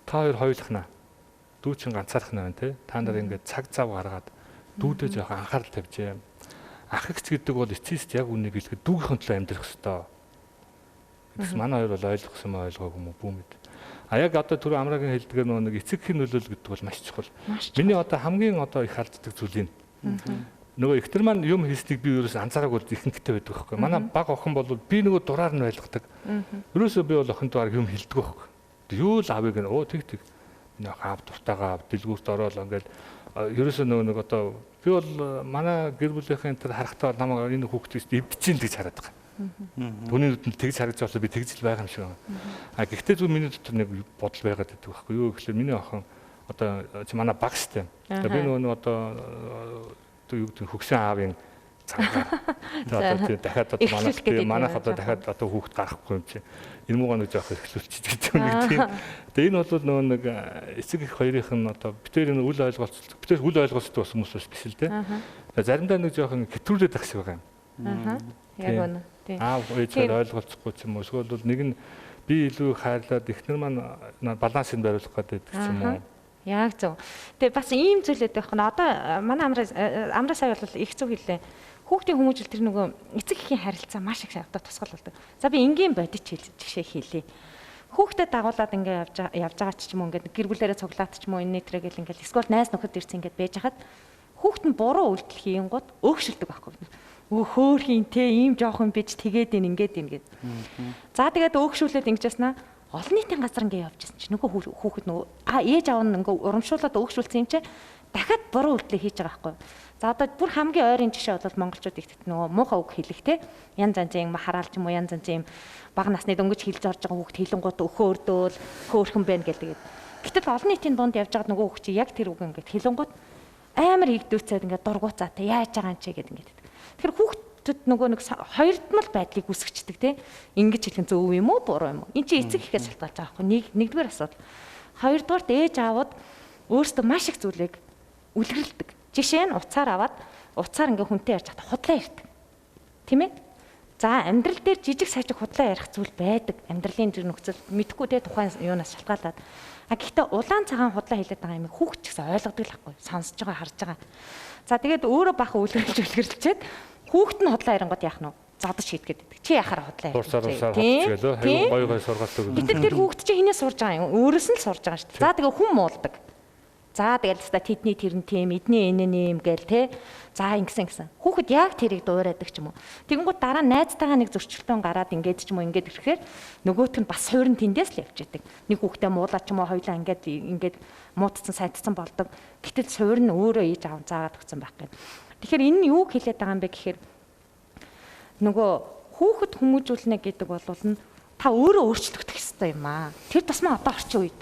Та хоёр хоёулахнаа дүү чин ганцаарх нь байна те. Та нар ингээд цаг зав гаргаад дүүдээ жоох анхаарал тавьжээ. Ах эгч гэдэг бол эцэст яг үнийг хэлэхэд дүүгийнхэн төлөө амьдрах ёстой. Гэсэн манай хоёр бол ойлгосон мó ойлгоогүй юм уу бүү мэд. А яг одоо түрүү амраагийн хэлдгээр нэг эцэгхийн нөлөөлөл гэдэг бол маш чухал. Миний одоо хамгийн одоо их алддаг зүйл юм. нөгөө ихтер маань юм хийснийг би ерөөс анзаараагүй ихэнхтэй байдаг байхгүй. Манай баг охин бол би нөгөө дураар нь байлгадаг. Ерөөсөө би бол охинтойгоор юм хэлдэг байхгүй. Юу л авыг нь тэг нэг аав дуртайгаа дэлгүүрт ороод ингээд ерөөсөө нөгөө одоо би бол манай гэр бүлийнхэн тэр харахтаа намайг энэ хүүхдээс эвдчихин гэж хараад байгаа. Түүний нүдэнд тэгж харагдаж болохоор би тэгж л байгаа юм шиг байна. Гэхдээ зөв миний дотор нэг бодол байгаад байдаг байхгүй юу гэхэлээ миний охин одоо чи манай баг штэ. Би нөгөө одоо юу гэдэг хөгсөн аавын цангаа. Одоо дахиад одоо манайх одоо дахиад одоо хүүхд гарахгүй юм чи. Энэ муугаа нэг жоох эхлүүлчих гэдэг нэг тийм. Тэгээ энэ бол нөгөө нэг эцэг их хоёрынх нь одоо битээр энэ үл ойлголцдог бас хүмүүс биш л те. Заримдаа нэг жоох хэтрүүлээд байх шиг байгаа юм. Яг үнэ. Тийм. Аав ээжээр ойлголцохгүй ч юм уу. Эсвэл бол нэг нь би илүү хайрлаад эхнэр маань балансыг бариулах гэдэг ч юм уу. Яг зөв. Тэгээ бас ийм зүйлээд байх нь одоо манай амраа сая бол их зөв хэллээ. Хүүхдийн хүмүүжил тэр нөгөө эцэг эхийн харилцаа маш их одоо тусгал болдог. За би энгийн бодит жишээ хийлье. Хүүхдэд дагуулад ингээ явж байгаа ч юм уу ингээ гэр бүлээрээ цуглаад ч юм уу энэ нэтрэ гэл ингээл эсвэл найз нөхөд ирсэн ингээд байж хахад хүүхд нь буруу үйлдэл хийнгууд өөгшөлдөг байхгүй. Хөөр хийн те ийм жоохон бич тэгээд ингээд ингээд. За тэгээд өөгшүүлээд ингэжсэн олон нийтийн газар ингээ явжсэн чи нөгөө хүүхэд нөгөө ээж аав нь ингээ урамшуулаад өөгшүүлсэн юм чи дахиад буруу үйлдэл хийж байгаа байхгүй. За одоо бүр хамгийн ойрын жишээ бол монголчууд ихтэй нөгөө муухай үг хэлэх те янз янзын хараалж юм уу янз янзын бага насны дөнгөж хэлж орж байгаа хүүхд хилэнгууд өхөөрдөөл хөөрхөн байна гэдэг. Гэтэл олон нийтийн дунд явж байгаа нөгөө хүүхд чи яг тэр үг ингээд хилэнгууд амар игдүүцээд ингээд дургуцаатай яаж байгаа юм чи гэдэг ингээд. Тэгэхээр хүүхдэд нөгөө нэг хоёрдмал байдлыг үсгчдэг те ингэж хэлэх нь зөв юм уу буруу юм уу эн чи эцэг ихээс шалтгаалж байгаа байхгүй нэгдүгээр асуудал. Хоёрдугаарт ээж аавууд өөрсдөө маш их зүйлийг үлгэрлдэг. Жишээ нь уцаар аваад уцаар ингээ хүнтэй ярьж хата худлаа ярьдаг. Тийм ээ? За амьдрал дээр жижиг сажиг худлаа ярих зүйл байдаг. Амьдралын тэр нөхцөл мэдхгүй те тухайн юунаас шалтгаалаад. Гэхдээ улаан цагаан худлаа хэлээд байгаа юм хүүхд ч гэсэн ойлгодог л байхгүй. Сонсож байгаа, харж байгаа. За тэгээд өөрөө баха үлгэрч үлгэрлчээд хүүхд нь худлаа ярингууд яах нь вэ? Задаж шийдгээд байдаг. Чи яхаар худлаа ярьж байгаа. Тийм. Гой гой сургаалдаг. Гэтэл тэр хүүхд чи хинээс сурж байгаа юм? Өөрөөс нь л сурж байгаа шүү дээ. За тэгээ хүн муулдаг. За тэгэл та тэдний тэр нь тийм эдний энэ юм гээл те. За ингэсэн. Хүүхэд яг тэрийг дуурайдаг ч юм уу. Тэгэнгүүт дараа найзтайгаа нэг зөрчилдөөн гараад ингээд ч юм уу ингээд ирэхээр нөгөөт нь бас суурин тэндээс л явж идэг. Нэг хүүхдээ муулаад ч юм уу хоёлаа ингээд муудсан сайтсан болдог. Гэтэл суурин өөрөө ээж аав заагаад өгсөн байх гэдэг. Тэгэхээр энэ нь юу хэлээд байгаа юм бэ гэхээр нөгөө хүүхэд хүмүүжүүлнэ гэдэг бол та өөрөө өөрчлөгдөх ёстой юм аа. Тэр тусмаа одоо орчин үед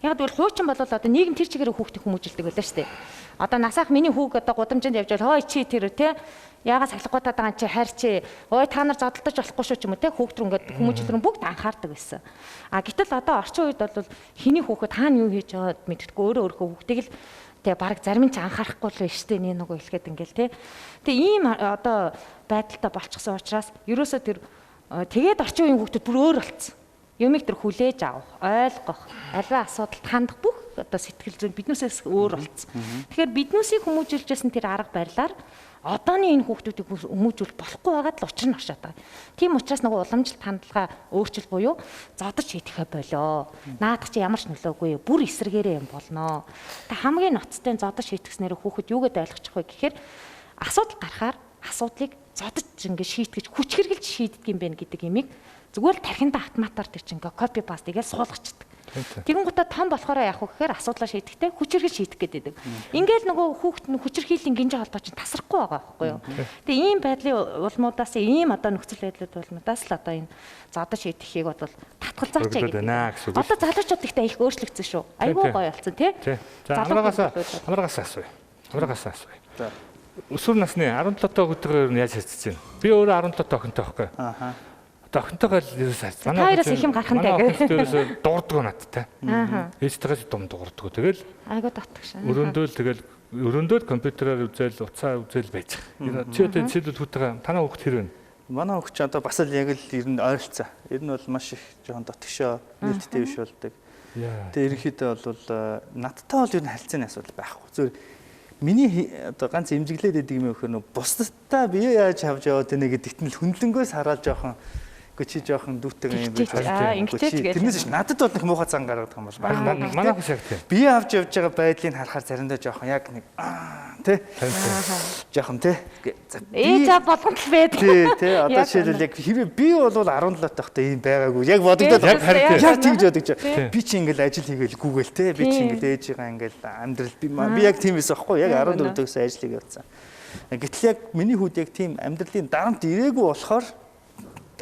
яг тэгвэл хуучин бол одоо нийгэм тэр чигээр хүүхдийг хүмүүжилдэг байлаа шүү дээ. Одоо насаах миний хүүг одоо гудамжинд явж бол хой чи тэр те яагаад сахилахгүй тадагаан чи хайр чи ой та нар зодтолдож болохгүй шүү ч юм уу те хүүхд рүү ингээд хүмүүжил рүү бүгд анхаардаг байсан. Гэтэл одоо орчин үед бол хэний хүүхэд хаана юу хийж байгааг мэддэггүй өөрөө хүүхдийг л те баг зарим нь ч анхаарахгүй л байна шүү дээ нэг нөгөө хэлэхэд ингээл те. Тэгээ ийм одоо байдалтай болчихсон учраас ерөөсөө тэр тэгээд орчин үеийн хүүхдүүд бүр өөр болцсон. Юмыг тэр хүлээж авах, ойлгох, аливаа асуудалд хандах бүх одоо сэтгэл зүйн биднээсээс өөр болцсон. Тэгэхээр биднээсийг хүмүүжүүлжсэн тэр арга барилаар одооны энэ хүүхдүүдийг хүмүүжүүл болохгүй байгаад л учир нь оршоод байгаа. Тийм учраас нөгөө уламжлалт хандлага өөрчил буюу зодож хийдэхэ болоо. Наадах чи ямар ч нөлөөгүй бүр эсрэгээрээ юм болноо. Та хамгийн ноцтой зодож хийтгэснээр хүүхэд юугээд ойлгочих вэ гэхээр асуудал гарахаар асуудлыг зодож ингэ шийтгэж хүч хэрглэж шийддэг юм байна гэдэг имийг зүгээр л тархинда автоматар тэр чинь копи паст игээл суулгачдаг. Тэгэн гутаа том болохоор яах вэ гэхээр асуудлаа шийдэхдээ хүчирхэл шийдэх гэдэг. Ингээл нөгөө хүүхэд нь хүчирхийллийн гинжи холбоо чинь тасрахгүй байгаа байхгүй юу. Тэгээ ийм байдлын улмуудаас ийм одоо нөхцөл байдлууд улмуудаас л одоо энэ зодож шийдэхийг бол татгалзаач гэдэг. Одоо залуучууд ихтэй их өөрчлөгдсөн шүү. Айгүй гоё болсон тий. За амрагаас асууя. За өсвөр насны 17 өдрөөр нь яаж харьцаж байна? Би өөрөө 17 охинтой байхгүй. Охинтойгоо л ерөөсөө харьцаж. Хоёроос их юм гарах нь тэгээ. Ерөөсөө дуурдаг надтай. Ээжтэйгээ дум дуурдаг. Тэгэл айгуу татдаг шээ. Өрөөндөө компьютераар үзэл, уцаа үзэл байж байгаа. Чи одоо жишээлбэл хүүтэйгээ танаа хүүхд хэр вэ? Манай хүүхд ч одоо бас л яг л ер нь ойролцоо. Ер нь бол маш их жоохон дотгошоо, нээлттэй биш болдог. Тэгээ ерөнхийдөө бол надтай бол ер нь харилцааны асуудал байхгүй. Зөв миний одоо ганц имжиглээд байдаг юм өгөхөр нөө бусдаа бие яаж авч яваад тэнэ гэдэгт нь хөндлөнгөөс хараад жоохон Гэхдээ чи жоохон дүүтэйгээ юм байж байгаа. Тэрнээс надад бол нэг муухай зан гаргадаг юм бол байна. Манайх бас яг тийм. Би авч явж байгаа байдлыг харахаар заримдаа жоохон яг нэг тий. Жоохон тий. Ээж аа болгонд л байд. Тий. Одоо жишээлбэл яг хэвээ би бол 17 тахта ийм байгаагүй. Яг бодогдоод яг тэгж бодож. Би чи ингээл ажил хийгээл гүгээл тий. Би чи ингээл ээжигээ ингээл амьдрал би яг тийм байсан байхгүй. Яг 14 дэх ажил хийгээвсэн. Гэтэл яг миний хүүд яг тийм амьдралын дарамт ирээгүй болохоор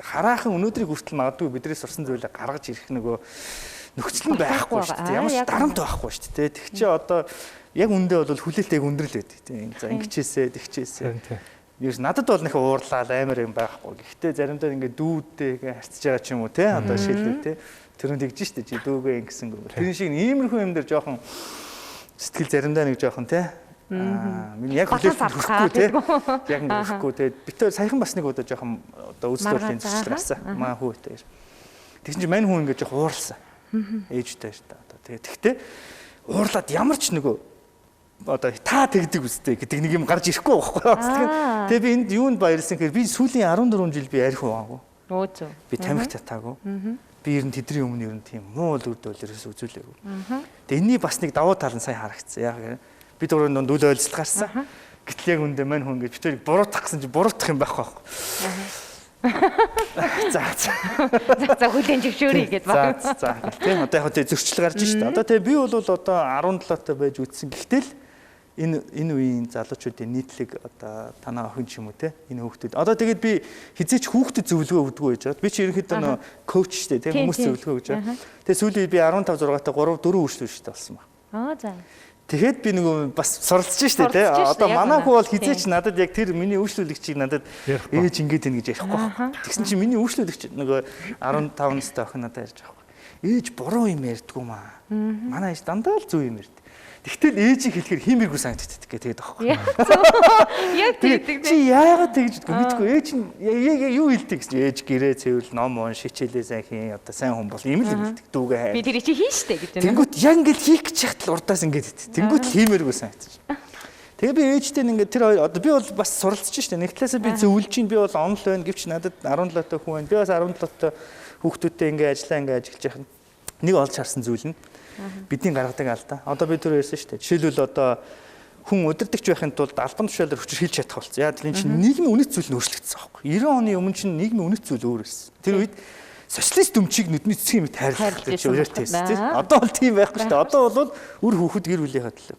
хараахан өнөөдрийг хүртэл магадгүй бидний сурсан зүйлээ гаргаж ирэх нөгөө нөхцөл нь байхгүй шүү дээ. Ямар ч дарамт байхгүй шүү дээ. Тэг чи одоо яг үндэ бол хүлээлттэй өндрөл байдаг тийм. За ингэчээсээ тэгчээсээ. Юу надад бол нөх уурлаа амар юм байхгүй. Гэхдээ заримдаа ингээд дүүдтэйгээ харьцаж байгаа ч юм уу те. Одоо шилдэг те. Тэр нь тэгж штэ чи дүүгээ ингэсэн гэнэ. Тэр шиг иймэрхүү юм дээр жоохон сэтгэл заримдаа нэг жоохон те. Миний яг хүлээлт хүрэхгүй те. Яг ингэ хүрэхгүй те. Битээ саяхан бас нэг удаа жоохон одоо үзлүүлийн зурцлал гарсан. Маа хүүтэй. Тэгсэн чинь мань хүн ингэ жоох ууралсан. Ээжтэй шүү дээ. Одоо тэгтээ уурлаад ямар ч нөгөө одоо та тэгдэг үстэй гэдэг нэг юм гарч ирэхгүй байхгүй. Тэгээ би энд юунд баярлсан гэхээр би сүүлийн 14 жил би арх хуваагүй. Өө зөө. Би тамхи татаагүй. Би ер нь тэдний өмнө ер нь тийм муу л үр дөлөөс үзүүлээгүй. Тэгээ энэний бас нэг давуу тал нь сайн харагдсан. Яг би дөрөв нүнд үл ойлцол гарсан. Гэтэл яг үндэ мань хүн гэж битүүрийг буруутгах гэсэн чинь буруутгах юм байхгүй. За хүлэн зөвшөөрье гэж баг. За тийм одоо яг зөрчил гарч шүү дээ. Одоо тэгээ би бол одоо 17-тай байж үтсэн. Гэхдээ л энэ үеийн залуучуудын нийтлэг одоо танаа охин ч юм уу те энэ хүүхдүүд. Одоо тэгээд би хизээч хүүхдэд зөвлөгөө өгдөг байж байгаа. Би чи ерөнхийдөө нөө коуч шүү дээ тийм хүмүүс зөвлөгөө өгж байгаа. Тэгээ сүүлийн би 15 6-тай 3 4 хүүхдүүд болсон байна. За. Тэгэхэд би нөгөө бас суралцж штэ тий. Одоо манай хүү бол хизээч надад яг тэр миний үйлчлүүлэгчийг надад ээж ингэж ийн гэж ярихгүй байна. Тэгсэн чинь миний үйлчлүүлэгч нөгөө 15 настай охин надад ярьж байгаа. Ээж буруу юм ярьдгүй маа. Манай ээж дандаа л зөв юм ярьд. Тэгтэл ээжийг хэлэхээр хиймэргүй санагддаг гэдэг байхгүй. Яг тэгдэг. Чи яагаад тэгж мэдгүй ээж нь юу хэлдэг гэсэн ээж гэрээ цэвэрл ном он шичээлээ сайн хийн одоо сайн хүн бол ийм л хэлдэг дүүгээ хай. Би тэр чи хийн штэ гэж байна. Тэнгүүт яг ингээл хийх гэж яхад л урдаас ингээд тэнгүүт хиймэргүй санагдаж. Тэгээ би ээжтэй ингээд тэр хоёр одоо би бол бас суралцж штэ нэг талаасаа би зөвлөж чинь би бол онл байна гэвч надад 17 та хүн байна. Би бас 17 та хүүхдүүдтэй ингээд ажиллаж яхад нэг олж харсан зүйл нь бидний гаргадаг алдаа. Одоо би түр ярьсан шүү дээ. Жишээлбэл одоо хүн удирдахч байхын тулд албан тушаалаар хүчрхийлж чадах болсон. Яг энэ чинь нийгмийн үнэт зүйл нь өөрчлөгдсөн байхгүй. 90 оны өмнө чинь нийгмийн үнэт зүйл өөр байсан. Тэр үед социалист өмчийг нүдний цэцгийн мэт хайрлах гэж өөрөөр хэлсэн тийм. Одоо бол тийм байхгүй шүү дээ. Одоо бол үр хүүхэд гэр бүлийнхээ төлөө.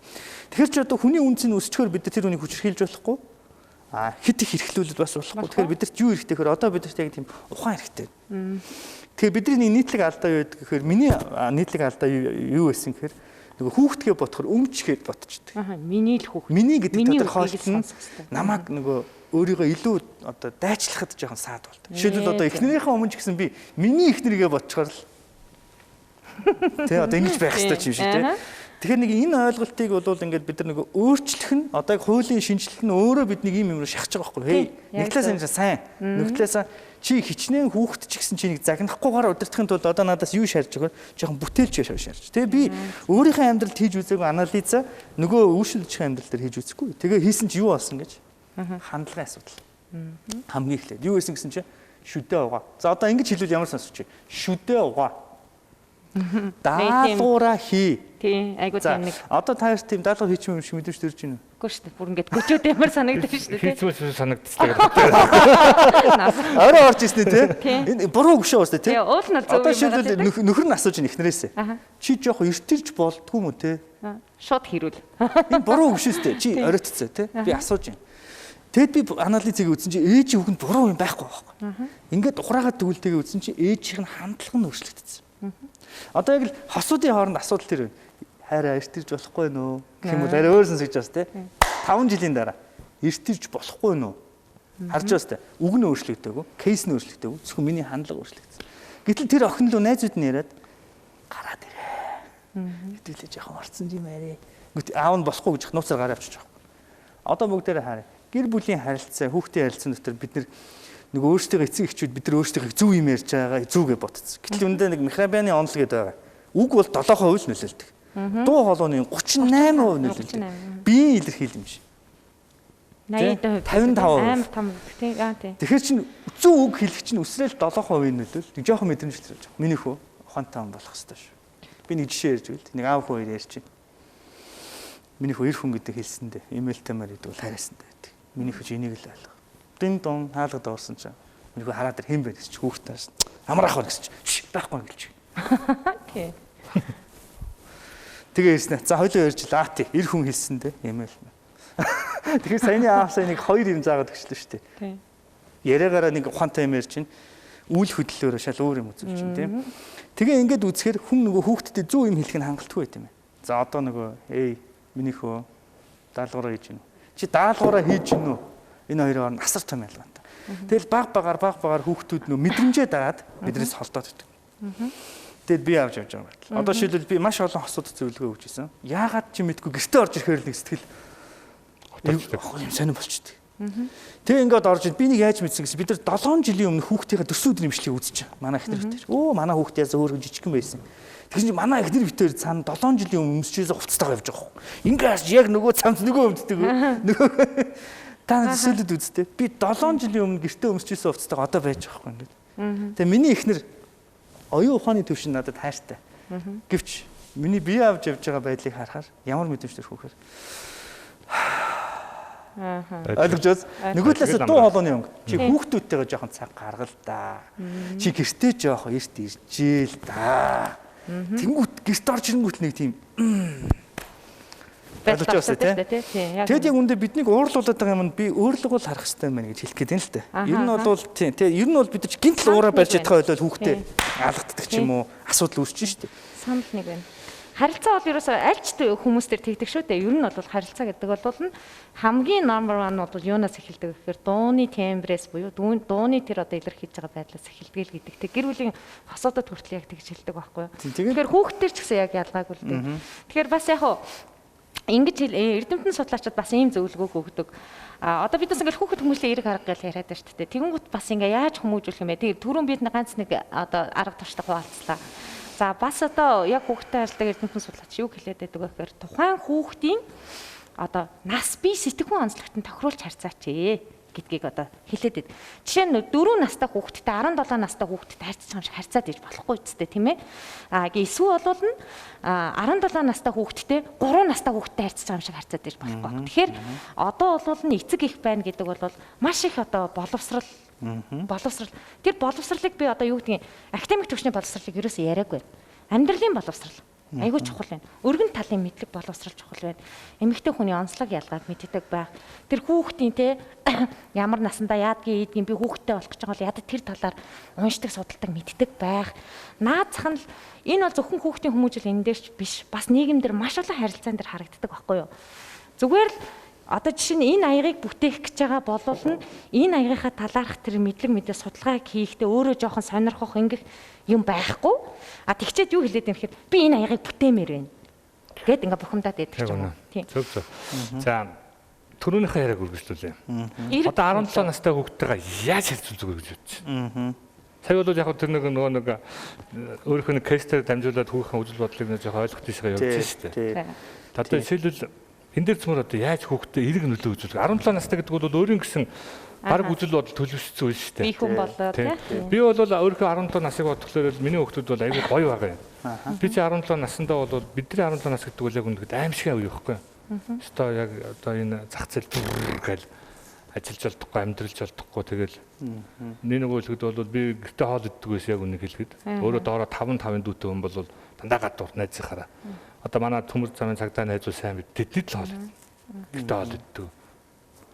Тэгэхээр ч одоо хүний үнц нь өсчихөөр бид тэр үнийг хүчрхийлж болохгүй. Хит их эрхлүүлэлт бас болохгүй. Тэгэхээр бидэрт юу хэрэгтэй гэхээр одоо бидэрт яг тийм ухаан хэрэгтэй. Тэгэхээр бидний нийтлэг алдаа юу гэдэг гэхээр миний нийтлэг алдаа юу байсан гэхээр нөгөө хүүхдгээ ботхоор өмчгээд ботчихдээ. Миний л хүүхд. Миний гэдэг тодорхойлт нь намайг нөгөө өөрийгөө илүү одоо дайчлахад жоохон саад болдог. Жишээлбэл одоо эхнэрийнхээ өмнө ч гэсэн би миний эхнэрийгээ ботчоор л тий одоо ингэж байх хэрэгтэй юм шиг тий. Тэгэхээр нэг энэ ойлголтыг бол ингээд бид нар нөгөө өөрчлөх нь одоо яг хуулийн шинжилэлт нь өөрөө биднийг ийм юмруу шахаж байгаа байхгүй. Хей нэг талаас энэ сайн нэг талаас чи хичнээн хүүхэд ч гэсэн чи нэг загнахгүйгээр удирдахын тулд одоо надаас юу шаардж байгаа жоохон бүтээлч шаардж. Тэгээ би өөрийнхөө амьдралд хийж үзээгүй анализа нөгөө үйлчлүүлэгчийн амьдрал дээр хийж үзэхгүй. Тэгээ хийсэн чи юу болсон гэж хандлагын асуудал. Хамгийн эхлээд юу хийсэн гэсэн чи шүдээ угаа. За одоо ингэж хэлвэл ямар сонсож чи шүдээ угаа. Даалгавраа хий. Тийм, айгуу тийм нэг. Одоо та хоёр тийм даалгавар хийчих юм шиг мэдвч төрж байна уу? Үгүй шүү дээ. Бүр ингэж гүчүүд ямар санагдаж шүү дээ. Хийцүүс санагдчихлаа. Орой орж ирсэн тий. Энэ буруу гүшээ уус тий. Уул нь зөв юм байна. Одоо шийдвэл нөхөр нь асууж ин эхнэрээсээ. Чи жоох эртэрж болдгүй мө тий. Шууд хэрүүл. Энэ буруу гүшээстэй. Чи оройтцоо тий. Би асууж байна. Тэгэд би анализыг үзсэн чи ээжийн хүүхэнд буруу юм байхгүй байхгүй. Ингээд ухраагаад төгөлтэйгээ үзсэн чи ээжийнх нь хандлага нь өөрчлөгдсөн. Одоо яг л хосуудын хооронд асуудал тэр байна. Хайраа эртэрж болохгүй нөө гэх юм бол арай өөр сонсож бас тий 5 жилийн дараа эртэрж болохгүй нөө харж бас тий үг нь өөрчлөгдөөгүй кейс нь өөрчлөгдөөгүй зөвхөн миний хандлага өөрчлөгдсөн. Гэтэл тэр охин лөө найзууд нь яриад гараад ирээ. Хэдүүлээ жоохон орцсон юм арай. Аав нь болохгүй гэж нууцаар гараа авчиж байгаа. Одоо бүгдээрээ харъя. Гэр бүлийн харилцаа, хүүхдийн харилцаан дотор бид нэг өөрсдөө эцэг эхчүүд бид нар өөрсдөө зөв юм ярьж байгаа зүгээ ботцсон. Гэтэл үндэ нэг микробианы онол гэдэг байгаа. Үг бол 7% нөлөөлдөг. Дуу хоолойны 38% нөлөөлдөг. Биеийн илэрхийлэл юм шиг. 55%. Амар том тийм. Тэгэхээр чинь зөв үг хэлэх чинь өсрэл 7% нь л жоохон мэдрэмжлж байгаа. Миний хүү ухаантай хүн болох хэрэгтэй шүү. Би нэг жишээ ярьж байл. Нэг аав хоёр ярьж байна. Миний хүү эр хүн гэдэг хэлсэндээ имэйлтэмээр гэдэг бол харьяасантай байдаг. Миний хүү энийг л ойлгох. Дин дон хаалгад орсон чинь миний хүү хараад хэн бэ гэж хүүхдээ харсан. Амраах ба гэж чи байхгүй гэлж. Тий. Тэгээ ирсэн. За хоёулаа ярьж л тий эр хүн хэлсэндээ имэйл. Тэгэхээр саяны аавсаа нэг хоёр юм заагаад өгчлөө шүү дээ. Тий. Яриагаараа нэг ухаантай юм ярьж чинь үйл хөдлөлөөрөө шал өөр юм үзүүлж чинь тийм. Тэгээ ингээд үзэхээр хүн нөгөө хүүхдэд зөв юм хэлэх нь хангалтгүй байт юм. За одоо нөгөө миний хөө даалгавраа хийж гинэ. Чи даалгавраа хийж гинэ үү? Энэ хоёроор асар том ялгаатай. Тэгэл баг багаар хүүхдүүд нөө мэдрэмжээ дагаад бидрээс холдоод идэв. Тэгэд би авч явж байгаа. Одоо шилбэл би маш олон хосууд зөвлөгөө өгч ирсэн. Яагаад чи мэдгүй гэртээ орж ирэхээр л нэг сэтгэл юм сонир болчихдээ. Тэгээ ингээд орж ид би нэг яаж мэдсэн гэсэн бид нар 7 жилийн өмнө хүүхдийнхээ төсөөдрийн имшлийг үзчихэ. Манай эхнэр битэр. Манай хүүхдээ зөөргөн жижигхэн байсан. Тэгсэн чинь манай эхнэр битэр цаана 7 жилийн өмнө өмсчээс хувцастайгаа явж байгаа хөө. Ингээд яг нөгөө цамц нөгөө өмддөг. Нөгөө та төсөөлөд үзтээ. Би 7 жилийн өмнө гэртээ өмсчээс хувцастайгаа одоо байж байгаа хөө ингээд. Тэгээ миний эхнэр оюун ухааны төвшин надад хайртай. Гэвч миний бие авч явж байгаа байдлыг харахаар ямар мэдрэмж төрөх вэ? Ойлгож байна. Нөгөө талаас дуу хоолойны өнгө. Чи хүүхдүүдтэйгээ жоохон цаг гаргал да. Чи гэртээ жоохон эрт иржээл да. Тэнгүүт гэрт орж ирэнгүүт нэг тийм ойлгож байна тийм. Тэгэд яг үндэ биднийг уурлуулад байгаа юм би өөрлөгөө л харах хэрэгтэй байна гэж хэлэх гээд байна л дээ. Ер нь бол тийм. Тэгээ ер нь бол бид нар гинтл уураа барьж чадхаа байлаа хүүхдээ алгаддаг ч юм уу асуудал үүсэж штэ. Санал нэг байна. Харилцаа бол ерөөсөө аль ч хүмүүс төр тэгдэг шүү дээ. Ер нь бол харилцаа гэдэг бол хамгийн number 1 бол юунаас эхэлдэг гэхээр дууны тембрээс буюу дууны тэр одоо илэрхийлж байгаа байдлаас эхэлдэг л гэдэг. Тэг гэр бүлийн хосоодод хүртэл яг тэгж хэлдэг байхгүй юу. Тэгэхээр хүүхдтэр ч гэсэн яг ялгаагүй л дээ. Тэгэхээр бас яг хуу ингэж эрдэмтэн судлаачид бас ийм зөвлөгөө өгдөг. Одоо бид бас ингээл хүүхэд хүмүүжлийн эерэг арга гэж яриад байна шүү дээ. Тэгэнгүүт бас ингээ яаж хүмүүжүүлэх юм бэ? Тэгээд түрүүн бид ганц нэг одоо арга туршлагыг хуваалцлаа. За бас одоо яг хүүхдтэй харилцааг эрдэмтэн судлаач юу хэлээд байдаг вэ гэхээр тухайн хүүхдийн одоо нас бие сэтгэхүйн онцлогтод тохируулж харьцаач гэдгийг одоо хэлээд байдаг. Жишээ нь 4 настай хүүхдтэй 17 настай хүүхдтэй харьцаж байгаа юм шиг харьцаад иж болохгүй үстэй тийм ээ. Эсвэл бол нь 17 настай хүүхдтэй 3 настай хүүхдтэй харьцаж байгаа юм шиг харьцаад иж болохгүй. Тэгэхээр одоо бол нь эцэг их байна гэдэг бол маш их одоо боловсрал. Тэр боловсралыг би одоо юу гэдгийг академик төвчний боловсралыг ерөөсөө яриаггүй. Амьдралын боловсрал. Айгүй чухал байна. Өргөн талын мэдлэг боловсрал чухал байна. Эмэгтэй хүний онцлог ялгааг мэддэг байх. Тэр хүүхдийн те ямар насандаа яадгийн ийдгийн би хүүхдтэй болох гэж байгаа бол ядад тэр талаар уншдаг судалдаг мэддэг байх. Наад зах нь энэ бол зөвхөн хүүхдийн хүмүүжил энэ дээр биш. Бас нийгэмдэр маш олон харилцаан дээр харагддаг байхгүй юу? Зүгээр л одоо жишээ нь энэ аягыг бүтээх гэж байгаа болвол нь энэ аягийнхаа талаарх тэр мэдлэг мэдээ судалгааг хийхдээ өөрөө жоохон сонирхох ингэх юм байхгүй. Тэгчээд юу хэлээд юм гэхээр би энэ аягыг бүтээмээр байна. Гэт ингээ бухимдаад байдаг ч юм уу. Тийм. Зөв. За түрүүнийхээ яриаг үргэлжлүүлээ. Одоо 17 настай хүүхдтэйгээ яаж харьцуулж өгөх гэж бодож байна. Сая бол яг тэр нөгөө өөрийнхөө кейсээр дамжуулаад хүүхэн үзэл бодлыг нэг жоохон ойлгох тийшээ явуулж шүү дээ. Одоо жишээлбэл энэ дээр цөмөр одоо яаж хүүхдэд эерэг нөлөө үзүүлэх 17 настай гэдэг бол өөрийн гэсэн баг үзэл бодол төлөвшсөн үйл шүү дээ. Би хүн болоо тийм. Би бол өөрийнхөө 17 насыг бодглохлоор миний хүүхдүүд бол аягүй гоё байгаа юм. Би чи 17 наснда бол бидний 17 нас гэдэг бол яг үнэхээр аимшигын үе байхгүй. Өстой яг одоо энэ зах зээл гэл ажиллаж болдохгүй, амьдралж болдохгүй тэгэл нэг үлгэд бол би гэртээ хоол иддэг байсан яг үнэ хэлгээд. Өөрөө доороо 5 дүүтэй хүн бол дандаа гадуур найзынхаараа. Одоо манай төмөр замын цагдаа найзуу сайн бид тэдний л хоол иддэг. Гэртээ хоол иддэг.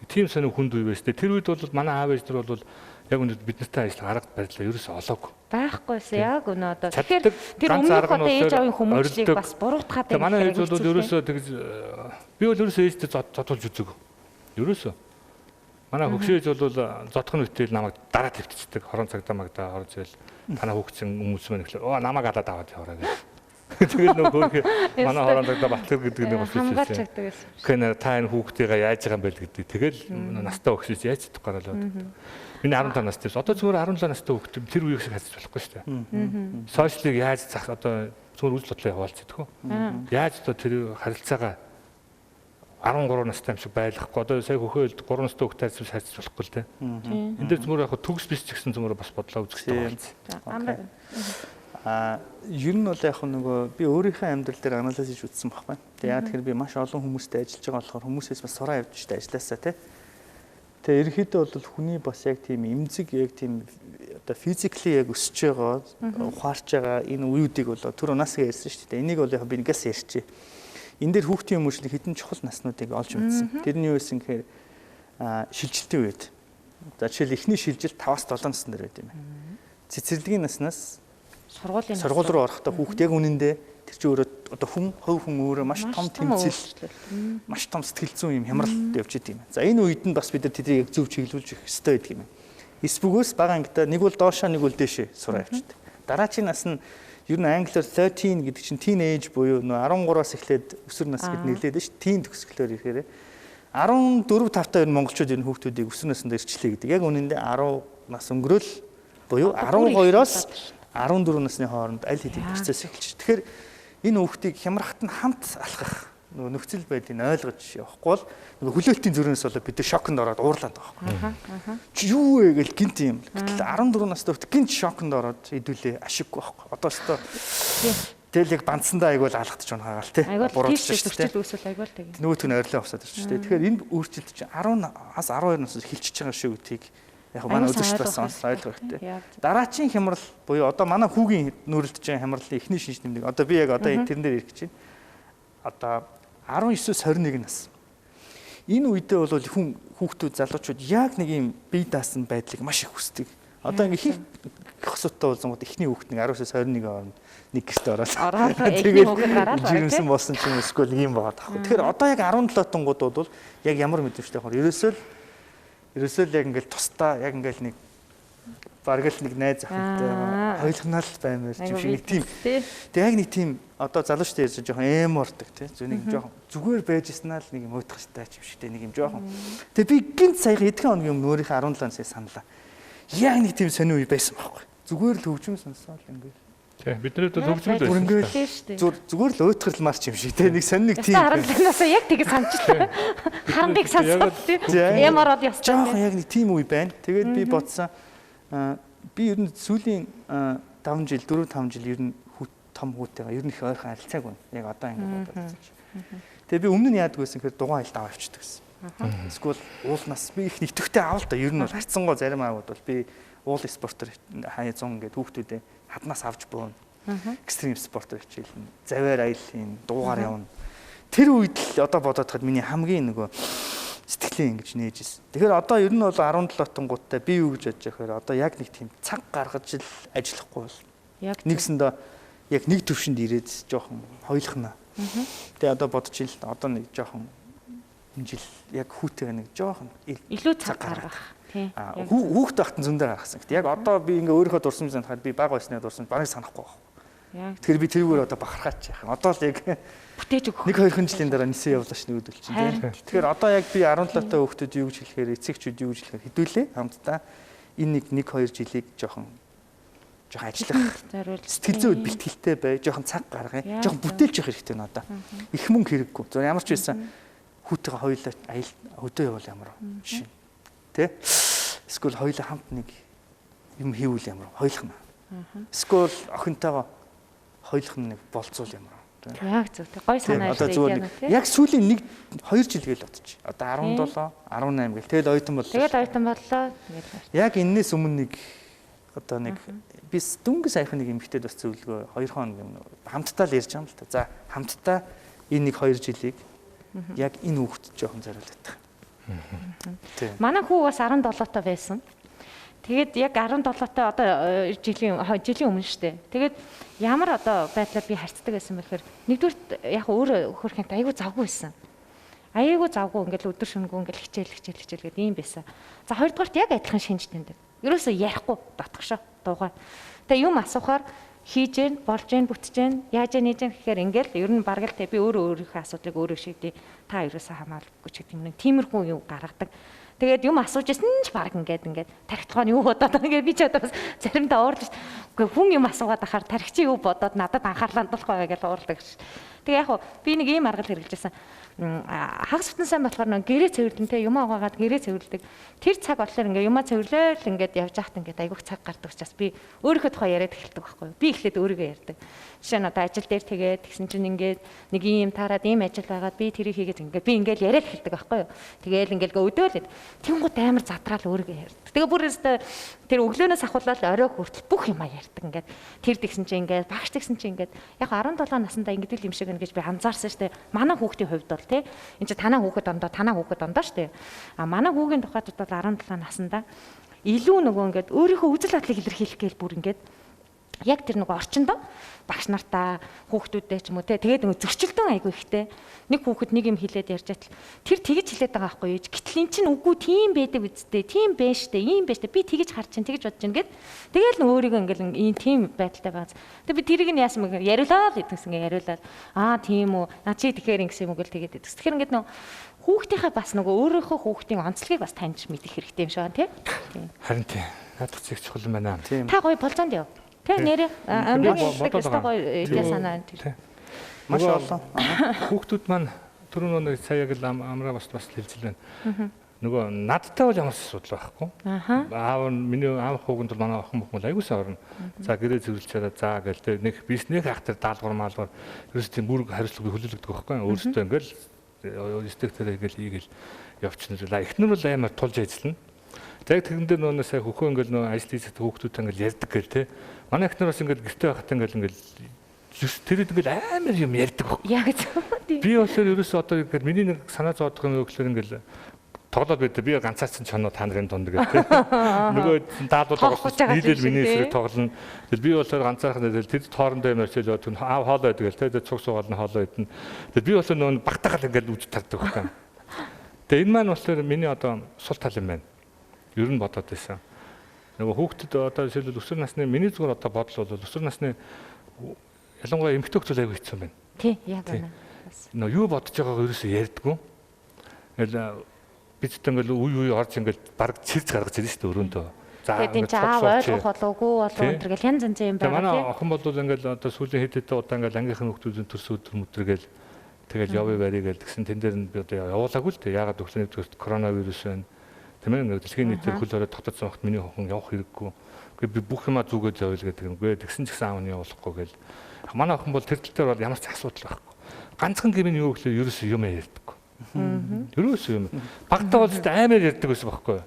Тийм сонир хүнд үе байсан. Тэр үед бол манай аав ээж нар бол яг үнэ бид нартай ажиллах арга барилаа ерөөсөө олоогүй. Байхгүйсэн яг үнэ одоо. Тэгэхээр тэр өмнөх одоо ээж аавын хүмүүжлийг бас буруутгаад байна. Манай ээж бол ерөөсөө тэгж би бол ерөөсөө ээжтэй зодуулж үзэг. Ерөөсөө. Манай хөгшөөж бол зодхон үтэл намайг дараа твтчихдэг. Хорон цагдаа магдаа орж ийл танаа хөгцсөн хүмүүс мэн гэхлээр намайг гадаад аваад яваарай гэх. Тэгээд нөгөө манай хорон цагдаа Батлэр гэдэг нэг ус хэлсэн. Кэнэ та энэ хүүхдтэйгээ яаж байгаа юм бэ гэдэг. Тэгэл настаа өгсөж яаж чадах гараалаа. Миний 17 настай. Одоо зүгээр 17 настай хүүхд тэр үеийг шиг хазж болохгүй шүү дээ. Сошиалыг яаж зах одоо зүгээр үйл бодлоо явуулж чадах вэ? Яаж одоо тэр харилцаагаа 13 настай юм шиг байлгахгүй. Одоо сая хөхөөлд 3 настай хүүхд тайзсан хайцж болохгүй л те. Энд дээр зөвхөн яг төгс биш ч гэсэн зөвхөн бас бодлоо үзэх хэрэгтэй байна. Ер нь бол яг нөгөө би өөрийнхөө амьдрал дээр анализ хийж үзсэн байхгүй. Тэгээ яа тэгэхээр би маш олон хүмүүстэй ажиллаж байгаа болохоор хүмүүсээс бас сураа явж штэ ажилласаа те. Тэгээ ерөнхийдөө бол хүний бас яг тийм эмзэг яг тийм одоо физикли яг өсөж байгаа ухаарч байгаа энэ үеүүдийг бол түр унаасаа ярьсан шүү дээ. Энийг бол яг би ингээс ярьчих. Энэ дээр хүүхдийн хүмүүжлэг хэдэн чухал наснуудыг олж үзсэн. Тэрний юу гэсэн гэхээр шилжилтийн үед. За жишээл эхний шилжилт 5-7 насны дээр байд юм байна. Цэцэрлэгийн наснаас сургууль руу орохдоо хүүхд яг үнэндээ тэр чинь өөрөө одоо хувь хүн өөрөө маш том тэмцэл, маш том сэтгэл зүйн юм хямралд явж идэг юм. За энэ үед нь бас бид нар тэднийг яг зөв чиглүүлж өгөх хэрэгтэй байдаг юм. Эсвгөөс бага ангидаа нэг бол доошоо нэг бол дээшээ сураа явчихдаг. Дараачийн нас нь ер нь англиар 13 гэдэг чинь teenage буюу 13-аас эхлээд өсвөр нас гэд нэрлээд ш. Teen төгсгөлөөр ихээр 14-5 ер нь монголчууд ер нь хүүхдүүдийг өсвөр наснд ирчлээ гэдэг. Яг үнэндээ 10 нас өнгөрөөл буюу 12-оос 14 насны хооронд аль хэдийн процесс эхэлж. Тэгэхээр энэ хүүхдийг хямрахт нь хамт алхах нөхцөл байдлыг ойлгож явахгүй бол хөлөөлтийн зүрхнээс болоод бид шокнд ороод уурлаад байгаа байхгүй. Юу вэ гэл гинт юм. Гэтэл 14 настай хүүхд гинт шокнд ороод идүүлээ ашиггүй байхгүй. Одоо ч тэгэл яг бандсандаа айгуул алгадж унахаагаал тий. Буруутчих шүү дээ. Үүсвэл айгуул тэг. Нөгөөх нь ойрлоо авсаад ирж шүү дээ. Тэгэхээр энэ өөрчлөлт чинь 10-аас 12 наснаас эхэлчихэж байгаа шүү гэдгийг яг манай үзэгчд бас ойлгох хэрэгтэй. Дараачийн хямрал буюу одоо манай хүүгийн нүүрэлдэж байгаа хямралын эхний шинж тэмдэг. Одоо би яг одоо тэрэн дээр ирэх гэж байна. Одоо 19-с 21 нас. Энэ үедээ бол хүүхдүүд залуучууд яг нэг юм бие даасан байдлыг маш их хүсдэг. Одоо ингээ хийх хөсөттэй болсонгод эхний хүүхд нэг 19-с 21 хооронд нэг гэртээ ороод тэгээд жирэмсэн болсон ч юм эсвэл ийм байгаа таахгүй. Тэгэхээр одоо яг 17 тонгууд бол яг ямар мэдрэмжтэй болохоор ерөөсөө яг ингээл тусдаа яг ингээл нэг бараг л нэг найз охинтой ойлгоноол баймаар юм шиг нэг тийм. Тэг яг нэг тийм одоо залуучтай ярьж жоохон эмордог тий. Зөв нэг жоохон зүгээр байж яснаа л нэг юм уйтах хэрэгтэй юм шиг тий нэг юм жоохон. Тэг би гинт сая хэдхэн хоногийн өмнө өөрийнхөө 17 насыг саналаа. Яг нэг тийм сонио үе байсан байхгүй. Зүгээр л хөгжим сонсоол ингээл. Тий биднэрт бол хөгжмөл байсан. Зүгээр л уйтгарлмаарч юм шиг тий нэг сонин нэг тийм. 17-наас яг тийг санджлаа. Харанбыг сонсоод тий. Эмороод явсан. Жоохон яг нэг тийм үе байна. Тэгээд би бодсон би ер нь сүүлийн 5 жил 4-5 жил ер нь том хүүтэйгээ ер нь их ойрхон харилцааг байна. Яг одоо ингэ бодож байна. Тэгээ би өмнө нь яадаг байсан гэхээр дугаан айлд аваа авчдаг гэсэн. Эсвэл уулнаас би их нэвтвэхтэй авал та ер нь бол харцсангоо зарим аавууд бол би уул спортоор хаяа 100 ингээд хүүхдүүдээ хаднаас авч бууна. Экстрим спортоор хичээлнэ. Заваар аялын, дуугаар явна. Тэр үед л одоо бодоод хахад миний хамгийн нөгөө сэтгэлээ ингэж нээжсэн. Тэгэхээр одоо ер нь бол 17 тонгуудтай би юу гэж бодож байхаар одоо яг нэг тийм цаг гаргаж л ажиллахгүй бол. Нэгсэндээ яг нэг төвшөнд ирээд жоохон хойлохнаа. Тэгээ одоо бодож ил одоо нэг жоохон энэ жил яг хүүтэйгээ нэг жоохон илүү цаг гаргах. Тийм. Хүүхд тахтан зүүн дээр гаргасан. Гэтэл яг одоо би ингээ өөрийнхөө дурсамж санахад би бага байсны дурсамж барыг санахгүй байна. Тэгэхээр би тэрүүгээр одоо бахархаач яах. Одоо л яг бүтээж өгөх. 1-2 жилийн дараа нисэн явуулаач нөгөөдөл чинь тийм. Тэгэхээр одоо яг би 17 таа хүүхдүүд юу гэж хэлэхээр эцэгчүүд юу гэж хэлэхээр хэдүүлээ хамтдаа энэ 1-2 жилийг жоохон ажиллах. Сэтгэл зүйд бэлтгэлтэй бай, жоохон цаг гаргая. Жоохон бүтээлж явах хэрэгтэй нь одоо. Их мөнгө хэрэггүй. Зөв ямар ч байсан хүүтэйгээ хоёулаа хөдөө явуул ямар жишээ. Тэ? Эсвэл хоёулаа хамт нэг юм хийвэл ямар хойлохна. Эсвэл охинтойгоо хойлох нэг болцуул ямар. Яг зөв. Гой санаа шүү дээ. Яг сүүлийн 1-2 жил гээл бодчих. Одоо 17, 18 гэл. Тэгэл ойтон боллоо. Тэгэл ойтон боллоо. Яг энэс өмнө нэг одоо нэг би дүнгийн саяхан нэг эмэгтэйд бас зөвлөгөө 2 хоног юм хамтдаа л ярьж байгаа юм л та. За хамтдаа энэ 1-2 жилийг яг энэ хүүхдэд жоохон зориулдаг. Манай хүү бас 17 таа байсан. Тэгээд яг 17 таа одоо жилийн өмнө шүү дээ. Тэгээд ямар одоо байдлаар би харцдаг байсан бэхээр нэгдүгээр яг өөрөө хөрхөнд айгүй завгүй байсан. Айгүй завгүй ингээл өдөр шөнөгүй ингээл хичээл гэдэг юм байсан. За хоёрдугаарт яг адилхан шинж тэмдэг. Ерөөсөө ярихгүй дотгошоо дуугаа. Тэгээ юм асуухаар хийж гэн, болж гэн, бүтэж гэн, яаж гэн, нээж гэн гэхээр ингээл ер нь бараг л те би өөрийнхөө асуудлыг өөрөө шийдээ. Та ерөөсөө хамаагүй ч гэдэг юм нэг тиймэрхүү юм гаргадаг. Тэгээд юм асууж ирсэн ч баг ингээд тархитгоо нь юу бодоод байгаа би ч одоо бас заримдаа уурж үгүй хүн юм асуугаад ахаар тархич юу бодоод надад анхаарлаа хандуулах байгаа гэж уурладаг ш. Тэгээ яг би нэг ийм арга хэрэгжилсэн. Хагас бүтэн сайн болохоор нэг гэрээ цэвэрлэнтэй юм аагаад гэрээ цэвэрлдэг. Тэр цаг болохоор ингээ юмаа цэвэрлээл ингээд явж байхад ингээд айгүйх цаг гардаг учраас би өөрийнхөө тухай яриад эхэлдэг байхгүй юу. Би эхлээд өөрийгөө ярьдаг. Жишээ нь одоо ажил дээр тэгээд тэгсэн чинь ингээд нэг ийм таарад ийм ажил байгаад би тэрийг хийгээд ингээд би ингээд яриад эхэлдэг байхгүй юу. Тэгээл ингээд өдөөлөд тэнгууд амар задраал өөрийгөө ярьдаг. Тэгээ бүр өстө тэр өглөөнөөс ахуулаад орой хүртэл бүх юмаа ярьдаг ингээд. Тэр тэгсэн чинь ингээд багш тэгсэн чинь ингээд яг 17 наснда ингээд юм шиг нэ гэж би анзаарсан шүү дээ. Манай хүүхдийн хувьд бол тий энэ чи танаа хүүхэд ондоо шүү дээ. А манай хүүгийн тухайд бол 17 наснда илүү нөгөө ингээд өөрийнхөө үжил бодлыг илэрхийлэх гээл бүр ингээд яг тэр нөгөө орчиндоо багш нартаа хүүхдүүдтэй ч юм уу тэгээд нөгөө зөрчилдөөн айгүй ихтэй нэг хүүхэд нэг юм хэлээд ярьж атал тэр тэгж хэлээд байгаа байхгүй юу гэтэл эн чинь үгүй тийм байдаг үсттэй тийм бэ штэ ийм бэ штэ би тэгж харж чинь тэгж бодож байна гэд тэгэл нөгөө өөрийгөө ингээл ийм тийм байдалтай байгаа. Тэгээд би тэрийг нь яасан мэг яриулаа л гэдэгс ингээ яриулаад тийм үү чи тэгэхээр ингэсэн юм уу гэл тэгээд гэдэгс. Тэгэхээр ингээд нөгөө хүүхдийнхээ бас нөгөө өөрийнхөө хүүхдийн онцлогийг бас таньж мэдэх хэрэгтэй юм шиг байна тий. Харин тийм надад зэг чухал юм байна. Та гоё болзоонд яв. Тэ нэрээ амрах гоё идея санаа тэр. Маш олон. Хүүхдүүд маань түрүүн нэг сая яг л амраа бас хэлжил байна. Нөгөө надтай бол ямар ч асуудал байхгүй. Аав миний аав хүүгэнд бол манай охин бүхэн аягуулсан орно. За гэрээ зөвлөж чадаа за гээл тэ нэг бизнес ах тэр даалгавар маалгаар ерөөс тийм бүр хариуцлагыг хүлээлгдэг байхгүй. Өөрөөсөө ингээл стектээр ингээл ийгээл явчихна. Эхнэр бол амар тулж ажиллана. За яг тэгэн дээр нөө сая хөхөө ингээл нөө ажил хийдэг хүүхдүүд ингээл ярьдаг гээл те. Манай эхнэр бас ингээл гэртээ байхад ингээл тэр ингээл амар юм ярьдаг баг. Яг зөв. Би болохоор ерөөсөө одоо ингээл миний нэг санаа зовдох юм өгөхлөр ингээл тоглоод байдаг. Би ганцаарсан чоноо та нарын дунд гээл те. Нөгөө даалгавар нийлэл миний эсрэг тоглоно. Тэгэл би болохоор ганцаархан тэр тоорондоо юм ярьж яваад аав хоолоо байдаг гээл те. Цуг суугаал нь хоолоо идэнэ. Тэгэл би болохоор нөгөө багтагаал ингээл үж тардаг байхгүй. Тэгээ энэ маань болохоор миний одоо сул тал юм байна. Ер нь бодоод байсан. Нөгөө хүүхдэд одоо жишээлбэл өсвөр насны миний зүгээр одоо бодол бол өсвөр насны ялангуяа эмэгтэй хүмүүс аягүй хэцүү байна. Тий, яг байна. Нөгөө юу бодож байгаагаа ерөөсөө ярьдаггүй. Ингээл бид ч ингээл үе орж ингээл баг цэрж гаргаж ирнэ шүү дээ өрөөндөө. За тэгээд энэ аав ойлгох болоогүй болоо өнтер гэл янз янзын юм байна. Манай охин бол ингээл одоо сүүлийн хэд удаа ингээл ангийнхын хүүхдүүдийн төрс өдөр мөдргээл тэгэл явъя барья гээл тэгсэн тэн дээр нь би одоо явуулаагүй л дээ. Яагаад гэвэл нэгдүгээр коронавирус байна. Тэмээ нэг дэлхийн нийтээр хөл хорой тогтоцсон вахт миний охин явах хэрэггүй. Гэхдээ би бүх юмаа зүгээд явъя гэдэг юмгүй. Тэгсэн ч гэсэн аав нь явуулахгүй гэл. Манай охин бол тэр тал дээр бол ямар ч асуудал байхгүй. Ганцхан гэмийн юу гэхлээр ерөөсөө юм ярьдаггүй. Ерөөсөө юм. Багтаа бол амар ярьдаг байсан байхгүй.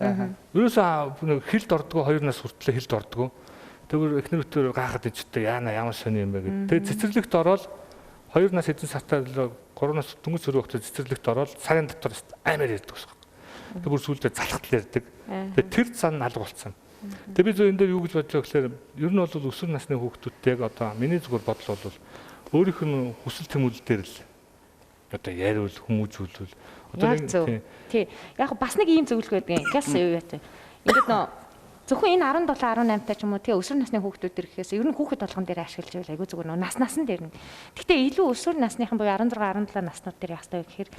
Ерөөсөө хилд ордгоо 2 нас хүртэл хилд ордгоо. Тэгвэр эхнэрүүтээр гахаад ичтэй яана ямар сони юм бэ гэдэг. Тэгээ цэцэрлэгт ороод 2 нас эзэн сартаа 3 нас дөнгөж сөрөг хөлт цэцэрлэгт ороод сарын дотор амар ярьдаг байсан. Тэг бүр сүулдэ залхтал ярьдаг. Тэгээ тэр цан алга болсон. Тэг би зөв энэ дээр юу гэж бодож байгаа гэхээр ер нь бол өсвөр насны хүүхдүүдтэй яг одоо миний зүгээр бодол бол өөрийнх нь хүсэл тэмүүлэл дээр л одоо яриул хүмүүжүүлвэл одоо нэг тий яг бас нэг ийм зөвлөгөө байдаг. Гяс юу яа. Ингээд нөө зөвхөн энэ 17 18 та ч юм уу тий өсвөр насны хүүхдүүд төр гэхээс ер нь хүүхэд болгон дээр ашиглаж байвал айгүй зүгээр нөө насан дээр нь. Гэхдээ илүү өсвөр насныхан буюу 16 17 наснууд дээр яах вэ гэхээр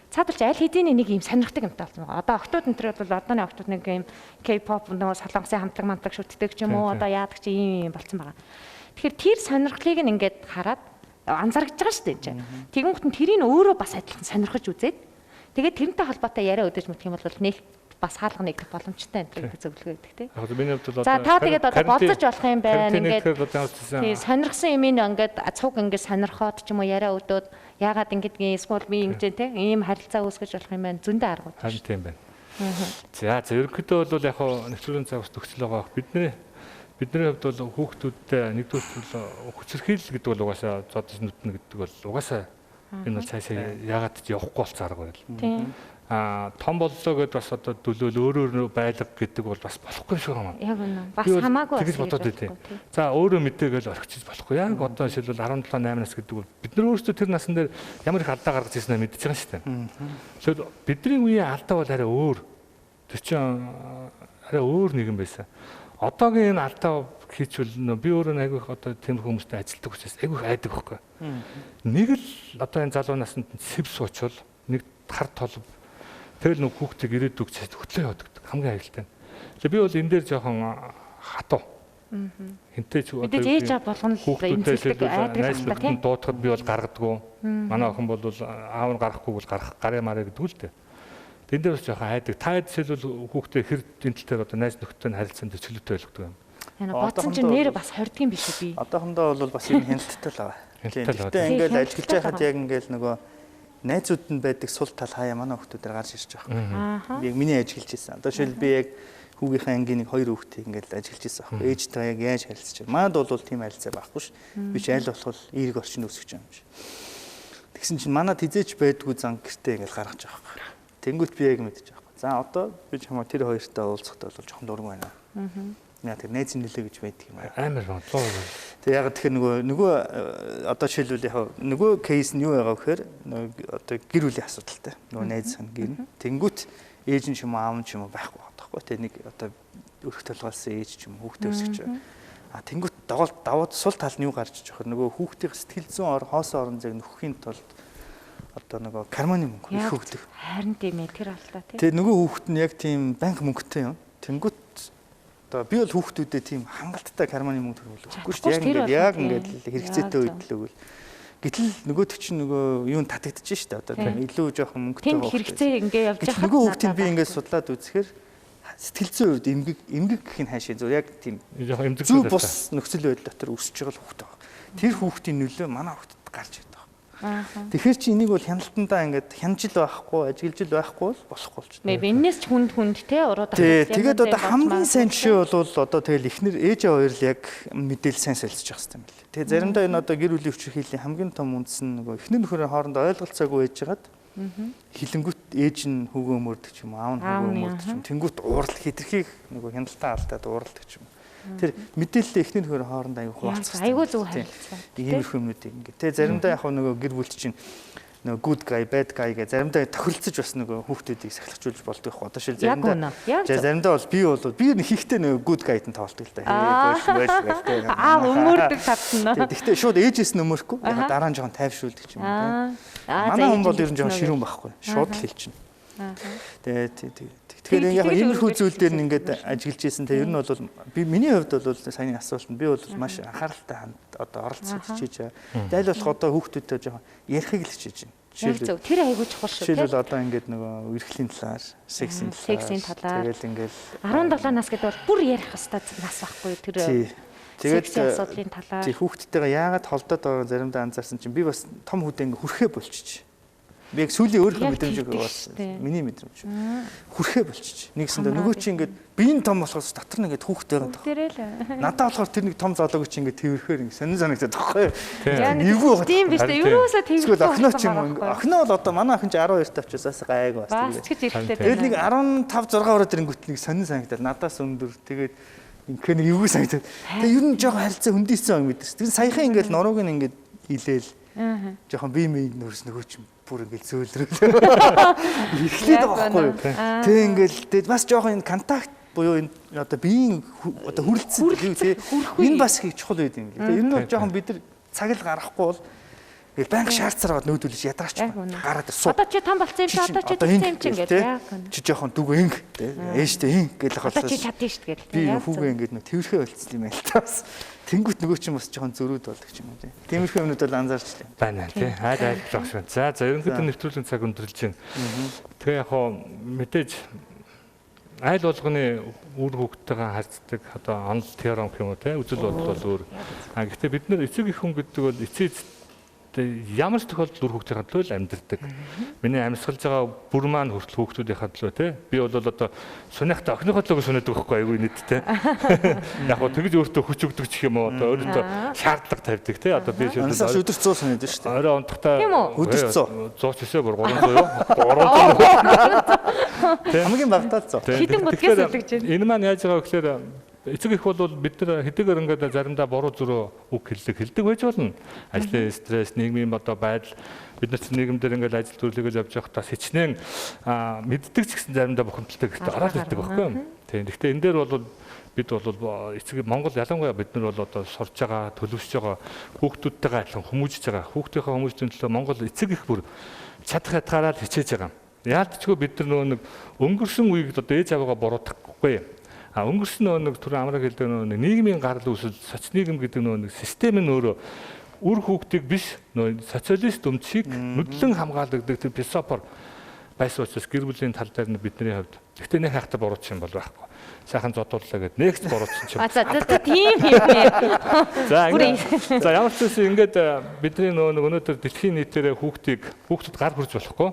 цаадалч аль хэдийн нэг юм сонирхдаг юмтай болсон байгаа. Одоо октод энэ төр бол одооны октод нэг юм K-pop нөгөө солонгосын хамтлаг мантаг шүтдэг ч юм уу одоо яадаг чи ийм болсон байгаа. Тэгэхээр тэр сонирхлыг нь ингээд хараад анзаарч байгаа шүү дээ энэ. Тэгэн гутан тэрийг өөрөө бас адилхан сонирхож үзээд тэгээд тэрнтэй холбоотой яриа өдөж мэдэх юм бол нэг бас хаалга нэгдэх боломжтой энэ төр зөвлөгөө өгдөг тий. Яг миний хувьд бол за та тэгээд одоо болцож болох юм байна ингээд тий сонирхсан юм ингээд цуг ингээд сонирхоод ч юм уу яриа өдөөд яагаад ингэдгийг эсвэл би ингэж тий ийм харилцаа үүсгэж болох юм байна зөндөө аргууд. Харин тийм байна. За ерөнхийдөө бол яг нэвтрүүлгийн цаг ус төгсөл байгаа. Бидний хувьд бол хүүхдүүдтэй нэгдүгээр хүчирхийлэл гэдэг бол угаасаа зодос нүднэ гэдэг бол угаасаа энэ бол цаашаа яагаад ч явахгүй болцсон арга байл. Тийм. Том боллоо гэдээ бас одоо дөлөөл өөрөө байлга гэдэг бол бас болохгүй шүү юм. Яг үнэ. Бас хамаагүй тэгж бодоод байдیں۔ За өөрөө мэдээгээл орхичих болохгүй. Яг одоо жишээлбэл 17 8 нас гэдэг бол бид нар өөрсдөө тэр насн дээр ямар их алдаа гаргаж ирсэнээ мэдчихэж байгаа шүү дээ. Тэгэхээр бидний үеийн алдаа бол арай өөр. Тэр чинь арай өөр нэгэн байсан. Одоогийн энэ алдаа хийчихвэл би өөрөө айгүй их одоо тийм хүмүүстэй ажилтдаг учраас айгүй их айдаг байхгүй. Нэг л одоо энэ залуу наснд сэв суучвал нэг хар толб тэгэл нэг хүүхдийг ирээдүг хөтлөө явдаг хамгийн аюултай. Тэгээ би бол энэ дээр жоохон хатуу. Хинтэй ч одоо ээж аав болгоно л эмзэгдэг найз нөхдөд дуудахад би бол гаргадаггүй. Манай охин бол аав нь гарахгүй бол гарын мараа гэдэг л дээ. Тэн дээр бас жоохон айдаг. Та жишээлбэл хүүхдээ хэр дэнтэлтэй одоо найз нөхдөдтэй харилцаанд чөлөөтэй байлгадаг юм. Бодсон чинь нэр бас хордгийн биш үү би. Одоохондоо бол бас юм хяналттай л байгаа. Гэхдээ ингээл ажиллаж байхад яг ингээл нөгөө найзууд нь байдаг сул тал хаяа манай хүүхдүүдээр гарч ирж байгаа. Яг миний ажиллаж байсан. Одоо жишээл би яг хүүгийнхээ ангийн нэг 2 хүүхдийг ингээл ажиллаж байсан байхгүй. Ээжтэй яг яаж харилцаж байна. Манад бол тийм харилцаа байхгүй ш. Би ч аль болох эерэг орчин өсгөж байгаа юм шиг. Тэгсэн чинь манад хизээч байдгүй зан гэртээ ингээл гаргаж байгаа байхгүй. Тэнгүүт би яг мэдчих байхгүй. За одоо би чамаа тэр хоёртой уулзахдаа бол жоохон дург байна. Яа тэр найз нөлөө гэж байдаг юм аа. Амар бодлоо. Тэг яг тэгэхээр нөгөө одоо жишээлбэл яг нөгөө кейс нь юу байгаа вэхээр одоо гэр бүлийн асуудалтай. Нөгөө найз сан гэр. Тэнгүүт ээж нь ч юм уу аав нь ч юм уу байхгүй байхгүй. Тэг нэг одоо өрх толгойлсон ээж ч юм уу хүүхдээ өсгөж байгаа. А тэнгүүт даваад сул тал нь юу гарч иж байгаа. Нөгөө хүүхдийн сэтгэл зүйн хоосон орон зайг нөхөхийн тулд одоо нөгөө карманы мөнгө их өгдөг. Харин тийм ээ тэр алдаа тийм. Тэгээ нөгөө хүүхэд нь яг тийм банк мөнгөтэй юм. Тэнгүүт одоо би бол хүүхдүүдэд тийм хангалттай карманы мөнгө төрүүлэхгүй шүү дээ. Яг ингээд хэрэгцээтэй үед л өгвөл. Гэтэл нөгөөдөг чинь нөгөө юунд татагдчих шүү дээ. Одоо тийм илүү жоохон мөнгөтэй тийм хэрэгцээ ингээ явж байгаа. Нөгөө хүүхдийг би ингээд судлаад үзэхээр сэтгэл зүйн үед эмгэг гэх нь хаашаа зөв яг тийм зөв бус нөхцөл байдал дотор өсөж байгаа хүүхэд байгаа. Тэр хүүхдийн нөлөө манай хүүхдэд гарч ирдэг. Тэгэхээр чи энийг бол хяналтандаа ингээд хянжил байхгүй, ажиглжил байхгүй бол болохгүй ч. Энээс ч хүнд те уруудах. Тэгээд одоо хамгийн сайн жишээ бол одоо тэгэл эхнэр ээж хоёр л яг мэдээлэл сайн солилцож явах хэрэгтэй юм байна. Тэгээд заримдаа энэ одоо гэр бүлийн хүчирхийллийн хамгийн том үндэс нь нөгөө эхнэр нөхөрийн хоорондоо ойлголцоогүй байжгаад хилэнгүүт ээж нь хүүгээ өмөрдөг ч юм уу, аав нь хүүгээ өмөрдөг ч юм. Тэнгүүт уурал хитрхийг нөгөө хяналтаа алдаад ууралдаг ч юм. Тэр мэдээлэл эхнэр нөхөр хоорондоо аягүй хуваалцах. Айгүй зөв харилцаа. Иймэрхүү юмнуудыг ингээд. Тэгээ заримдаа яг нөгөө гэр бүлт чинь нөгөө good guy, bad guy гэж заримдаа тохиролцож бас нөгөө хүүхдүүдийг сахилгачулж болдог их. Одоо шил заримдаа бол би нэг хийхтэй нөгөө good guy-д нь тоглолдог л да. Байш. Өмөрдөг татна. Тэгтээ шууд ээжээс нь өмөрөхгүй. Яг дараа нь жоохон тайвшруулдаг ч юм уу. Манай хүн бол ер нь жоохон ширүүн байхгүй. Шууд л хэлчихнэ. Тэгэхээр яг иймэрхүү зүйл дээр ингээд ажиллаж ийсэн. Тэгээ ер нь бол би миний хувьд бол саяны асуулт нь би бол маш анхааралтай одоо оролцож хичээж байгаа. Дайл болох одоо хүүхдүүдтэй жоохон ярихыг л хичээж байна. Жишээлбэл тэр айгүй чухал шүү. Жишээлбэл одоо ингээд нөгөө эрхлийн талаар, сексийн талаар. Тэгэл ингээд 17 нас гэдэг бол бүр ярих хэвээр нас байхгүй тэр. Тэгээд асуудлын талаар. Тий хүүхдтэйгээ яагаад холдоод байгаа заримдаа анзаарсан чинь би бас том хүдэ ингээд хүрхээ болчих. Би яг сүүлийн өөрийнхөө мэдрэмжийг бас миний мэдрэмж. Хүрхээ болчих. Нэгсэндээ нөгөө чи ингээд биеийн том болохоос дотор нь ингээд хүүхдтэй байгаа. Надад болохоор тэр нэг том зоолоог чи ингээд тэрхээр ингээд сонин санагдаад байхгүй. Эвгүй тийм биш үү? Ерөөсөө тийм. Эсвэл охиноо ч юм уу. Охиноо бол одоо манай охин ч 12 тавчаас гайг бас тэгээд. Тэгээд нэг 15 6 ороод ирэнгүүт нэг сонин санагдаад надаас өндөр тэгээд ингээд нэг эвгүй санагдаад. Тэгээд ер нь жоохон харилцаа хөндийсэн юм мэдэрч. Тэгээд саяхан ингээд нурууг нь ингээд илээл. Жоохон бие мэй нөрс нөгөө ч бүр ингээл зөөлрөл. Эхлээд байгаа байхгүй юу? Тэг ингээл бас жоохон энэ контакт буюу энэ одоо биеийн одоо хүрэлцэн энэ бас их чухал байд юм лээ. Энэ нь жоохон бид нар цаг л гаргахгүй бол банк шаардсараад нөөдөлж ядарч гараад суу. Одоо чи том болсон юм чи одоо чи тийм юм чи ингээд яа. Чи жоохон дүг инг ээжтэй ин гэл ахалсан. Одоо чи чадна шүү дээ. Би хүүгээ ингээд нөө тэрхээ болцсон юм байл та бас. Тэнгүүт нөгөө чинь бас жоохон зөрүүд болдог ч юм уу тийм. Тиймэрхүү юмнууд бол анзаарч байна тий. Айлах шүү. За ерөнхийдөө нэвтрүүлгийн цаг өндөрлж байна. Тэгээ яг хоо мэдээж айл болгоны үр хөвгтэйгээ харьцдаг одоо онл теорем гэх юм уу тий. Үзэл бодол бол өөр. Гэхдээ бид нар эцэг их хүн гэдэг бол эцэг ямар ч тохиолдолд үр хөвгтийн төлөө л амьдэрдэг. Миний амьсгалж байгаа бүр маань хүртэл хүүхдүүдийн төлөө тий. Би бол одоо суныхтай охиныхоо төлөө сунадаг байхгүй айгүй нийттэй. Яг гоо тэгж өөртөө хүч өгдөг ч юм уу одоо өөртөө шаардлага тавьдаг тий. Одоо би өдөр 100 санаад шүү дээ. Орой онцгой өдөр 100. 100 ч өсөө бүр 300 юу? 300. Хамгийн багтаа 100. Хитэн бодгоос үлдэж байна. Энэ маань яаж байгаа гэхээр эцэг их бол бид нар хэдийгээр ингээд заримдаа буруу зөрөө үг хэлдэг байж болно. Ажлын стресс, нийгмийн одоо байдал бид нар нийгэмдэр ингээд ажил төрөлөөгөө явж байхдаа хичнээн мэддэг ч гэсэн заримдаа бухимдалтай гэхдээ ороод ирдэг байхгүй юу? Тийм. Гэхдээ энэ дээр бол бид бол эцэг Монгол ялангуяа бид нар бол одоо сурж байгаа, төлөвшөж байгаа хүүхдүүдтэйгээ адилхан хүмүүжж байгаа. Хүүхдийнхээ хүмүүжлийн төлөө Монгол эцэг их бүр чадах ятгаараа хичээж байгаа. Яалтчгүй бид нар нөгөө нэг өнгөрсөн үеийг одоо ээж аваагаа буруутгахгүй. Өнгөрсөн нэг түр амраг хэлдэг нэг нийгмийн гарал үүсэл соц нийгэм гэдэг нэг систем нь өөрөө үр хүүхдийг биш социалист өмчийг нүдлэн хамгаалагддаг тэр философор байсан учраас гэр бүлийн тал дээр нь бидний хувьд гэхдээ нэг хайхтай буруутч юм бол байхгүй. Сайхан зодууллаа гэд next буруутсан чинь. За тийм юм нэ. За ямар ч үсэн ингээд бидний өнөөдөр дэлхийн нийтээр хүүхдүүд гар хүрж болохгүй.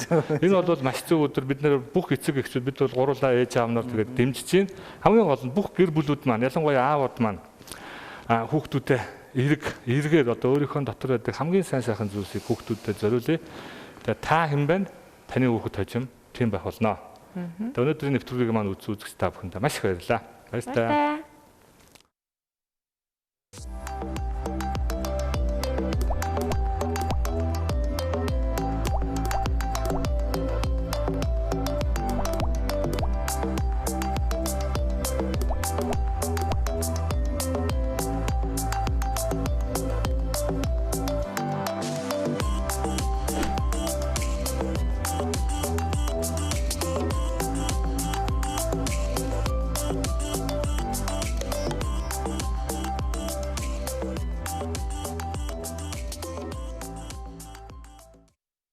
Зөв. Энэ бол маш зөв өдөр бид нэр бүх эцэг эхчүүд бид бол гурлаа ээж аав нар тэгээд дэмжиж чинь хамгийн гол нь бүх гэр бүлүүд маань ялангуяа аавууд маань хүүхдүүдэд эргээр одоо өөрийнхөө дотор байдаг хамгийн сайн зүйлсийг хүүхдүүдэд зориулъя. Тэгээд та хэн байна? Таны хүүхэд хожим тийм байх болно. Тэгээд өнөөдрийн нэвтрүүлгийг маань үзэгч та бүхэнд маш их баярлалаа. Баярлалаа.